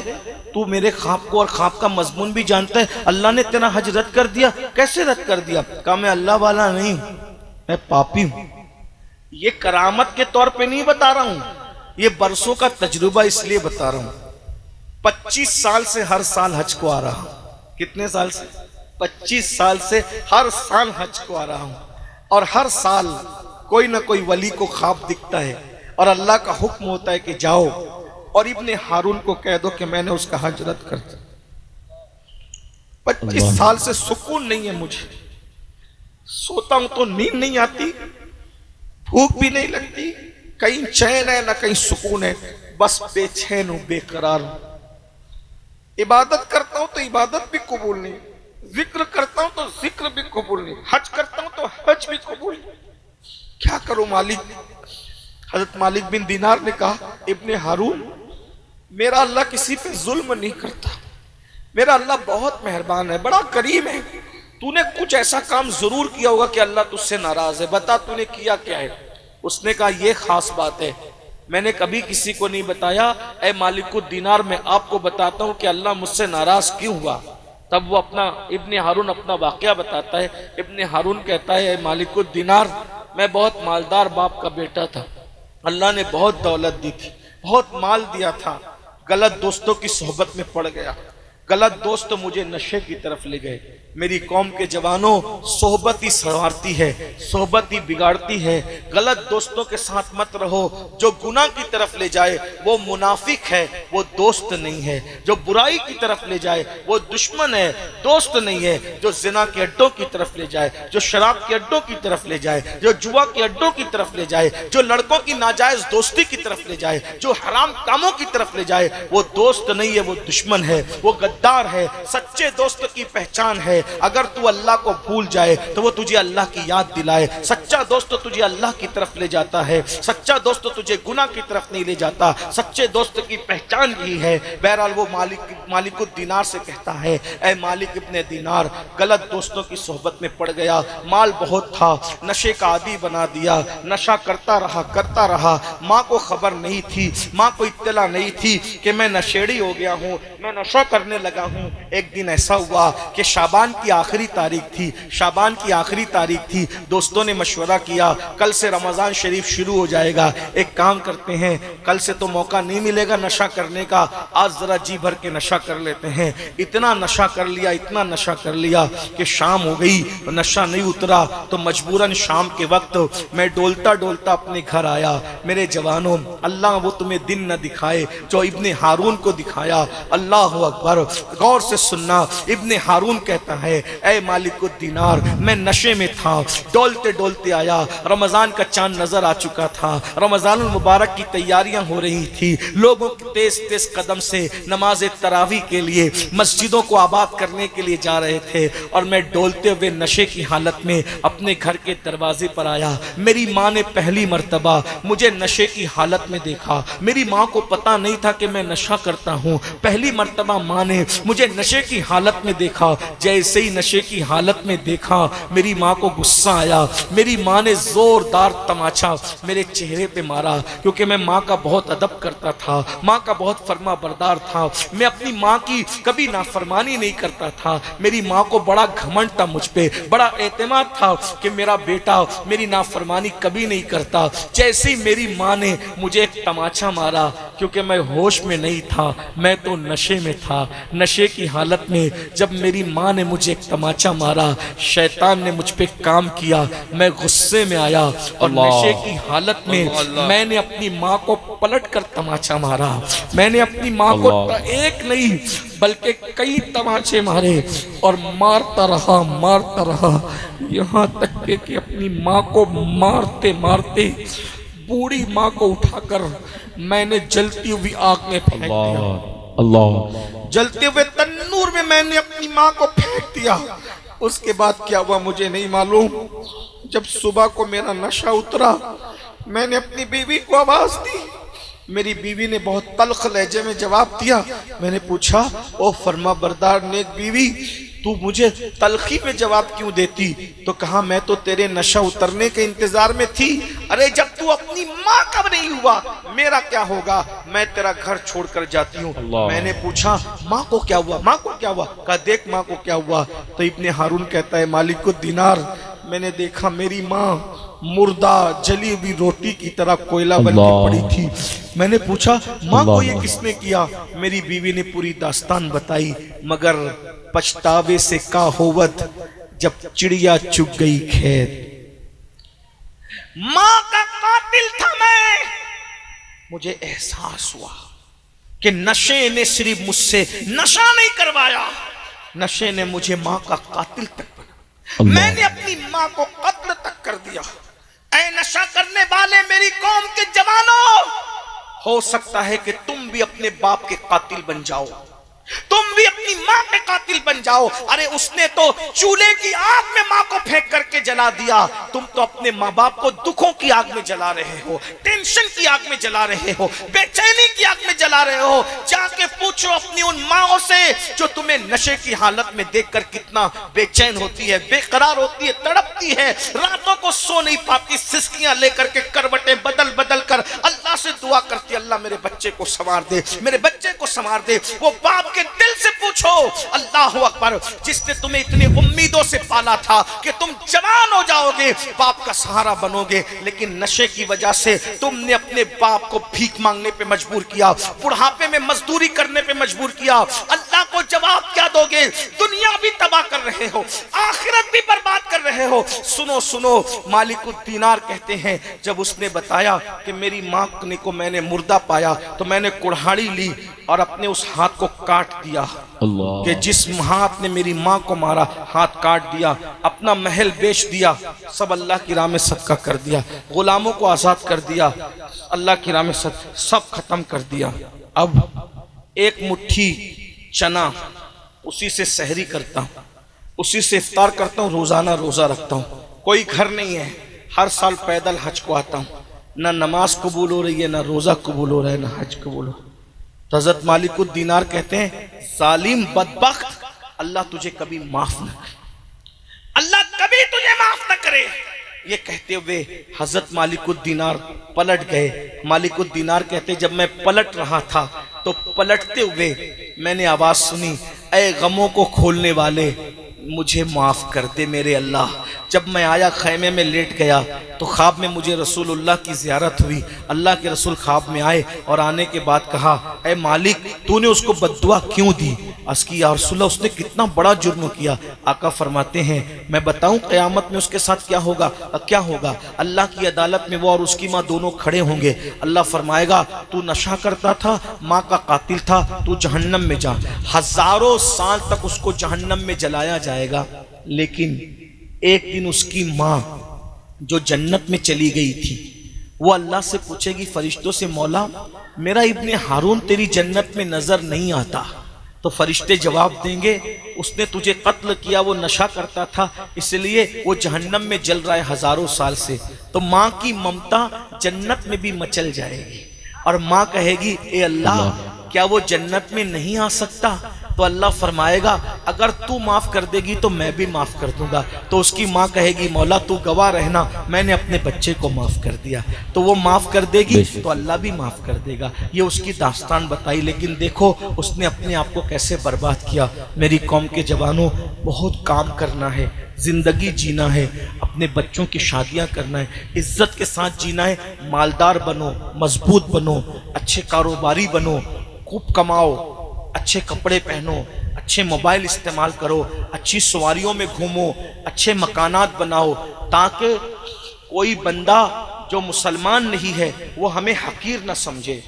A: तू मेरे ख्वाब को और ख्वाब का मजमून भी जानता है, अल्लाह ने तेरा हज रद्द कर दिया, कैसे रद्द कर दिया? कहा मैं अल्लाह वाला नहीं हूं, मैं पापी हूं। ये करामत के तौर पे नहीं बता रहा हूं, ये बरसों का तजुर्बा इसलिए बता रहा हूं। 25 साल से हर साल हज को आ रहा हूं। कितने साल से? 25 साल से हर साल हज को आ रहा हूं, और हर साल कोई ना कोई वली को ख्वाब दिखता है और अल्लाह का हुक्म होता है कि जाओ और इब्ने हारून को कह दो कि मैंने उसका हज रद्द कर दिया। 25 साल से सुकून नहीं है मुझे, सोता हूं तो नींद नहीं आती, भूख भी नहीं लगती, कहीं चैन है ना कहीं सुकून है, बस बेचैन हूं, बेकरार हूं। इबादत करता हूं तो इबादत भी कबूल नहीं, जिक्र करता हूं तो जिक्र भी कबूल नहीं, हज करता हूं तो हज भी कबूल नहीं। क्या करूं मालिक? हजरत मालिक बिन दीनार ने कहा इब्ने हारून, मेरा अल्लाह किसी पे जुल्म नहीं करता, मेरा अल्लाह बहुत मेहरबान है, बड़ा करीम है। तूने कुछ ऐसा काम जरूर किया होगा कि अल्लाह तुझसे नाराज है, बता तूने किया क्या है? उसने कहा यह खास बात है, मैंने कभी किसी को नहीं बताया। ए मालिकुद दीनार, मैं आपको बताता हूं कि अल्लाह मुझसे नाराज क्यों हुआ। तब वो अपना इब्ने हारून अपना वाकया बताता है। इब्ने हारून कहता है ए मालिकुद दीनार, मैं बहुत मालदार बाप का बेटा था, अल्लाह ने बहुत दौलत दी थी, बहुत माल दिया था, गलत दोस्तों की सोहबत में पड़ गया, गलत दोस्त मुझे नशे की तरफ ले गए। मेरी कौम के जवानों, सोहबत ही संवारती है, सोहबत ही बिगाड़ती है। गलत दोस्तों के साथ मत रहो, जो गुनाह की तरफ ले जाए वो मुनाफिक है, वो दोस्त नहीं है। जो बुराई की तरफ ले जाए वो दुश्मन है, दोस्त नहीं है। जो जिना के अड्डों की तरफ ले जाए, जो शराब के अड्डों की तरफ ले जाए, जो जुआ के अड्डों की तरफ ले जाए, जो लड़कों की नाजायज दोस्ती की तरफ ले जाए, जो हराम कामों की तरफ ले जाए, वो दोस्त नहीं है, वो दुश्मन है, वो गद्दार है। सच्चे दोस्त की पहचान है, अगर तू अल्लाह को भूल जाए तो वो तुझे अल्लाह की याद दिलाए। सच्चा दोस्त तुझे अल्लाह की तरफ ले जाता है, सच्चा दोस्त तुझे गुनाह की तरफ नहीं ले जाता। सच्चे दोस्त की पहचान यही है। बहरहाल वो मालिकुद दीनार से कहता है ऐ मालिक इब्ने दीनार, गलत दोस्तों की सोहबत में पड़ गया, माल बहुत था, नशे का आदी बना दिया, नशा करता रहा। माँ को खबर नहीं थी, माँ को इत्तला नहीं थी कि मैं नशेड़ी हो गया हूँ, मैं नशा करने लगा हूँ। एक दिन ऐसा हुआ कि शाबान की आखिरी तारीख थी, शाबान की आखिरी तारीख थी। दोस्तों ने मशवरा किया कल से रमज़ान शरीफ शुरू हो जाएगा, एक काम करते हैं, कल से तो मौका नहीं मिलेगा नशा करने का, आज जरा जी भर के नशा कर लेते हैं। इतना नशा कर लिया, इतना नशा कर लिया कि शाम हो गई, नशा नहीं उतरा। तो मजबूरन शाम के वक्त मैं डोलता डोलता अपने घर आया। मेरे जवानों, अल्लाह वो तुम्हें दिन न दिखाए जो इब्ने हारून को दिखाया। अल्लाह अकबर। गौर से सुनना, इब्ने हारून कहता है, ऐ मालिकुद दीनार, मैं नशे में था, डोलते डोलते आया, रमजान का चांद नजर आ चुका था, रमजानुल मुबारक की तैयारियां हो रही थी, लोगों के तेज तेज कदम से नमाज तरावी के लिए मस्जिदों को आबाद करने के लिए जा रहे थे, और मैं डोलते हुए नशे की हालत में अपने घर के दरवाजे पर आया। मेरी माँ ने पहली मर्तबा मुझे नशे की हालत में देखा। मेरी माँ को पता नहीं था कि मैं नशा करता हूँ। पहली मर्तबा माँ ने मुझे नशे की हालत में देखा। जैसे ही नशे की हालत में देखा, मेरी माँ को गुस्सा आया। मेरी माँ ने जोरदार तमाचा मेरे चेहरे पे मारा, क्योंकि मैं माँ का बहुत अदब करता था, माँ का बहुत फर्मा बरदार था। मैं अपनी माँ की कभी नाफरमानी नहीं करता था। मेरी माँ को बड़ा घमंड था मुझ पे, बड़ा एतमाद था कि मेरा बेटा मेरी नाफरमानी कभी नहीं करता। जैसे ही मेरी माँ ने मुझे एक तमाचा मारा, क्योंकि मैं होश में नहीं था, मैं तो नशे में था। नशे की हालत में जब मेरी माँ ने मुझे एक तमाचा मारा, शैतान ने मुझ पे काम किया। मैं गुस्से में आया और नशे की हालत में मैंने अपनी माँ को पलट कर तमाचा मारा। मैंने अपनी माँ को एक नहीं बल्कि कई तमाचे मारे और मारता रहा यहाँ तक कि अपनी माँ को मारते मारते बूढ़ी माँ को उठाकर मैंने जलती हुई आग में फेंक दिया।
B: अल्लाह।
A: जलते हुए तन्नूर में मैंने अपनी माँ को फेंक दिया। उसके बाद क्या हुआ मुझे नहीं मालूम। जब सुबह को मेरा नशा उतरा, मैंने अपनी बीवी को आवाज दी। मेरी बीवी ने बहुत तल्ख लहजे में जवाब दिया। मैंने पूछा, ओ फरमा बरदार नेक बीवी, तू मुझे तलखी में जवाब क्यों देती? तो कहा, मैं तो तेरे नशा उतरने के इंतजार में थी। अरे जब तू अपनी माँ का नहीं हुआ, मेरा क्या होगा? मैं तेरा घर छोड़कर जाती हूँ। मैंने पूछा, माँ को क्या हुआ? माँ को क्या हुआ? कहा, देख माँ को क्या हुआ। तो इब्ने हारून कहता है, मालिकुद दीनार, मैंने देखा मेरी माँ मुर्दा जली हुई रोटी की तरह कोयला बन के पड़ी थी। मैंने पूछा, माँ को ये किसने किया? मेरी बीवी ने पूरी दास्तान बताई। मगर पछतावे से का होवत जब चिड़िया चुग गई खेत। माँ का कातिल था मैं। मुझे एहसास हुआ कि नशे ने सिर्फ मुझसे नशा नहीं करवाया, नशे ने मुझे माँ का कातिल तक बना। मैंने अपनी माँ को कत्ल तक कर दिया। ऐ नशा करने वाले मेरी कौम के जवानों, हो सकता है कि तुम भी अपने बाप के कातिल बन जाओ, तुम भी अपनी माँ के कातिल बन जाओ। अरे उसने तो चूल्हे की आग में माँ को फेंक करके जला दिया, तुम तो अपने माँ बाप को दुखों की आग में जला रहे हो, टेंशन की आग में जला रहे हो, बेचैनी की आग में जला रहे हो। जाके पूछो अपनी उन माँओं से जो तुम्हें नशे की हालत में देखकर कितना बेचैन होती है, बेकरार होती है, तड़पती है, रातों को सो नहीं पाती, सिसकियां लेकर के करवटें बदल बदल कर अल्लाह से दुआ करती, अल्लाह मेरे बच्चे को संवार दे, मेरे बच्चे को संवार दे। वो बाप के दिल से पूछो, अल्लाह अकबर, जिसने तुम्हें इतनी उम्मीदों से पाला था कि तुम जवान हो जाओगे, बाप का सहारा बनोगे, लेकिन नशे की वजह से तुमने अपने बाप को भीख मांगने पे मजबूर किया, बुढ़ापे में मजदूरी करने पे मजबूर किया। अल्लाह को जवाब क्या दोगे? दुनिया भी तबाह कर रहे हो, आखिरत भी बर्बाद कर रहे हो। सुनो सुनो, मालिकुद दीनार कहते हैं, जब उसने बताया कि मेरी माँ को मैंने मुर्दा पाया, तो मैंने कुल्हाड़ी ली और अपने उस हाथ को काट दिया कि जिस हाथ ने मेरी माँ को मारा, हाथ काट दिया, अपना महल बेच दिया, सब अल्लाह की राह में सदका कर दिया, गुलामों को आजाद कर दिया, अल्लाह की राह में सब खत्म कर दिया। अब एक मुट्ठी चना, उसी से सहरी करता हूँ, उसी से इफ्तार करता हूँ, रोजाना रोजा रखता हूँ। कोई घर नहीं है, हर साल पैदल हज को आता हूँ, ना नमाज कबूल हो रही है, ना रोजा कबूल हो रहा है, ना हज कबूल हो। तो हज़रत मालिकुद दीनार कहते हैं, जालिम बदबख्त, अल्लाह तुझे कभी माफ न करे, अल्लाह कभी तुझे माफ न करे। ये कहते हुए हज़रत मालिकुद दीनार पलट गए। मालिकुद दीनार कहते, जब मैं पलट रहा था तो पलटते हुए मैंने आवाज सुनी, ऐ गमों को खोलने वाले मुझे माफ़ कर दे मेरे अल्लाह। जब मैं आया खैमे में लेट गया तो ख्वाब में मुझे रसूलुल्लाह की ज़ियारत हुई। अल्लाह के रसूल ख्वाब में आए और आने के बाद कहा, ऐ मालिक तूने उसको बद्दुआ क्यों दी? अर्ज़ की या रसूलल्लाह उसने कितना बड़ा जुर्म किया। आका फरमाते हैं मैं बताऊं क़यामत में उसके साथ क्या होगा? क्या होगा? अल्लाह की अदालत में वो और उसकी माँ दोनों खड़े होंगे। अल्लाह फरमाएगा तू नशा करता था, माँ का कातिल था, तू जहन्नम में जा। हज़ारों साल तक उसको जहन्नम में जलाया जाएगा, लेकिन एक दिन उसकी माँ जो जन्नत में चली गई थी वो अल्लाह से पूछेगी फरिश्तों से, मौला मेरा इब्ने हारून तेरी जन्नत में नजर नहीं आता। तो फरिश्ते जवाब देंगे उसने तुझे कत्ल किया, वो नशा करता था इसलिए वो जहन्नम में जल रहा है हजारों साल से। तो माँ की ममता जन्नत में भी मचल जाएगी और माँ कहेगी ए अल्लाह क्या वो जन्नत में नहीं आ सकता? तो अल्लाह फरमाएगा अगर तू माफ़ कर देगी तो मैं भी माफ़ कर दूंगा। तो उसकी माँ कहेगी मौला तू गवाह रहना, मैंने अपने बच्चे को माफ़ कर दिया। तो वो माफ़ कर देगी तो अल्लाह भी माफ़ कर देगा। ये उसकी दास्तान बताई, लेकिन देखो उसने अपने आप को कैसे बर्बाद किया। मेरी कौम के जवानों, बहुत काम करना है, ज़िंदगी जीना है, अपने बच्चों की शादियां करना है, इज्जत के साथ जीना है। मालदार बनो, मजबूत बनो, अच्छे कारोबारी बनो, खूब कमाओ, अच्छे कपड़े पहनो, अच्छे मोबाइल इस्तेमाल करो, अच्छी सवारियों में घूमो, अच्छे मकानात बनाओ, ताकि कोई बंदा जो मुसलमान नहीं है वो हमें हकीर न समझे।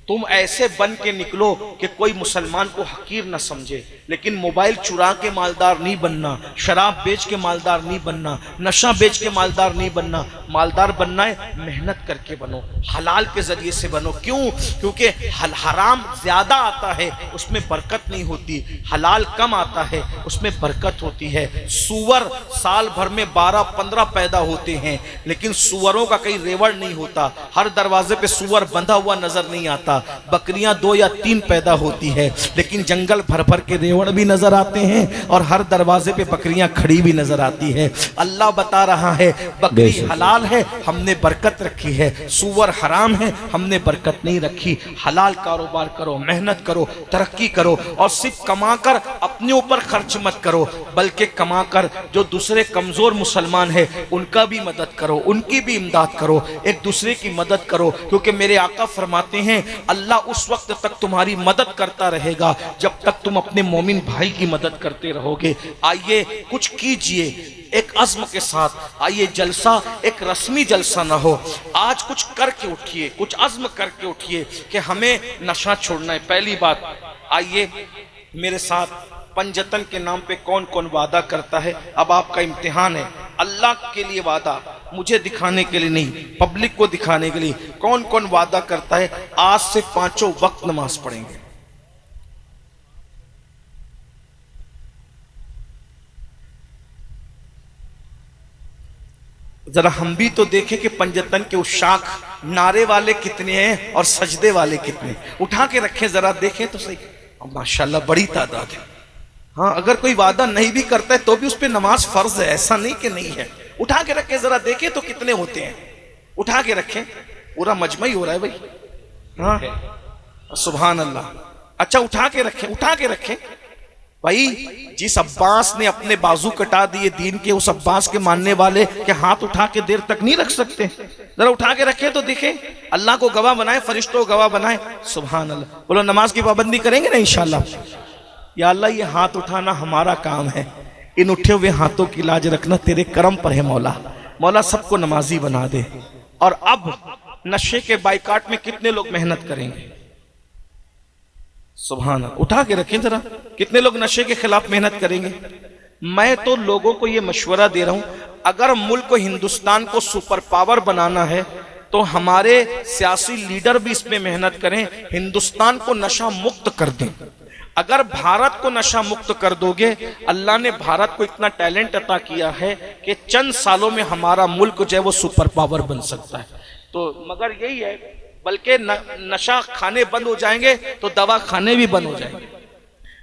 A: तुम ऐसे बन के निकलो कि कोई मुसलमान को हकीर न समझे। लेकिन मोबाइल चुरा के मालदार नहीं बनना, शराब बेच के मालदार नहीं बनना, नशा बेच के मालदार नहीं बनना। मालदार बनना है मेहनत करके बनो, हलाल के जरिए से बनो। क्यों? क्योंकि हराम ज्यादा आता है उसमें बरकत नहीं होती, हलाल कम आता है उसमें बरकत होती है। सूअर साल भर में 12-15 पैदा होते हैं, लेकिन सूअरों का कहीं रेवड़ नहीं होता। हर दरवाजे पे सूअर बंधा हुआ नजर नहीं आता। बकरियां 2 या 3 पैदा होती है, लेकिन जंगल भर भर के रेवड़ भी नजर आते हैं और हर दरवाजे पे बकरियां खड़ी भी नजर आती है। अल्लाह बता रहा है बकरी हलाल है, हमने बरकत रखी है, सूअर हराम है, हमने बरकत नहीं रखी। हलाल कारोबार करो, मेहनत करो, तरक्की करो, और सिर्फ कमाकर अपने ऊपर खर्च मत करो, बल्कि कमाकर जो दूसरे कमजोर मुसलमान है उनका भी मदद करो, उनकी भी इमदाद करो, एक दूसरे की मदद करो। क्योंकि मेरे आका फरमाते हैं अल्लाह उस वक्त तक तुम्हारी मदद करता रहेगा जब तक तुम अपने मोमिन भाई की मदद करते रहोगे। आइए कुछ कीजिए एक अज़्म के साथ। आइए जलसा एक रस्मी जलसा ना हो, आज कुछ करके उठिए, कुछ अज़्म करके उठिए कि हमें नशा छोड़ना है। पहली बात, आइए मेरे साथ पंजतन के नाम पे कौन कौन वादा करता है। अब आपका इम्तिहान है, अल्लाह के लिए वादा, मुझे दिखाने के लिए नहीं, पब्लिक को दिखाने के लिए। कौन कौन वादा करता है आज से 5 वक्त नमाज पढ़ेंगे? जरा हम भी तो देखें कि पंजतन के उशाक नारे वाले कितने हैं और सजदे वाले कितने। उठा के रखें जरा, देखें तो सही। माशाल्लाह बड़ी तादाद है। हाँ, अगर कोई वादा नहीं भी करता है तो भी उस पर नमाज फर्ज है, ऐसा नहीं कि नहीं है। उठा के रखें जरा, देखें तो कितने होते हैं। उठा के रखें, पूरा मजमा ही हो रहा है भाई। हाँ सुभान अल्लाह। अच्छा उठा के रखें, उठा के रखें भाई। जिस अब्बास ने अपने बाजू कटा दिए दीन के, उस अब्बास के मानने वाले के हाथ उठा के देर तक नहीं रख सकते। जरा उठा के रखें तो देखें, अल्लाह को गवाह बनाए, फरिश्तों को गवाह बनाए। सुभान अल्लाह। बोलो नमाज की पाबंदी करेंगे ना इंशाल्लाह। या अल्लाह ये हाथ उठाना हमारा काम है, इन उठे हुए हाथों की लाज रखना तेरे करम पर है मौला। मौला सबको नमाजी बना दे। और अब नशे के बाइकाट में कितने लोग मेहनत करेंगे? सुभान अल्लाह। उठा के रखें जरा, कितने लोग नशे के खिलाफ मेहनत करेंगे? मैं तो लोगों को ये मशवरा दे रहा हूं, अगर मुल्क को, हिंदुस्तान को सुपर पावर बनाना है तो हमारे सियासी लीडर भी इसमें मेहनत करें, हिंदुस्तान को नशा मुक्त कर दें। अगर भारत को नशा मुक्त कर दोगे, अल्लाह ने भारत को इतना टैलेंट अता किया है कि चंद सालों में हमारा मुल्क जो है वो सुपर पावर बन सकता है। तो मगर यही है, बल्कि नशा खाने बंद हो जाएंगे तो दवा खाने भी बंद हो जाएंगे,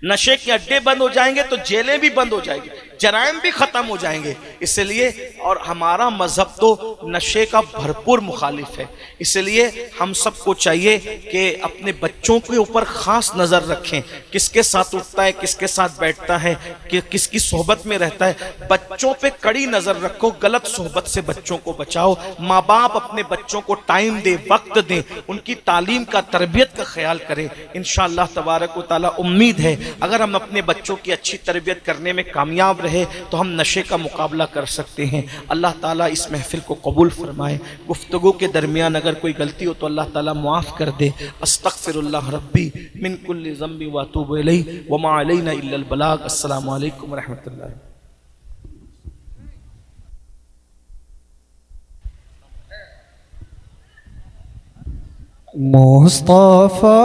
A: नशे के अड्डे बंद हो जाएंगे तो जेलें भी बंद हो जाएंगी। जराइम भी खत्म हो जाएंगे। इसलिए और हमारा मजहब तो नशे का भरपूर मुखालिफ है, इसलिए हम सबको चाहिए कि अपने बच्चों के ऊपर खास नजर रखें, किसके साथ उठता है, किसके साथ बैठता है, किसकी सोहबत में रहता है। बच्चों पे कड़ी नजर रखो, गलत सोहबत से बच्चों को बचाओ। माँ बाप अपने बच्चों को टाइम दे, वक्त दें, उनकी तालीम का, तरबियत का ख्याल करें। इंशाअल्लाह तबारक व तआला उम्मीद है अगर हम अपने बच्चों की अच्छी तरबियत करने में कामयाब रहे तो हम नशे का मुकाबला कर सकते हैं। अल्लाह ताला इस महफिल को कबूल फरमाए। गुफ्तगू के दरमियान अगर कोई गलती हो तो अल्लाह ताला मुआफ़ कर दे। अस्तगफिरुल्लाह रब्बी मिन कुल्लि ज़ंबि व अतूबु इलैहि व मा अलैना इल्लल बलाग। अस्सलामु अलैकुम व रहमतुल्लाह।
C: मुस्तफा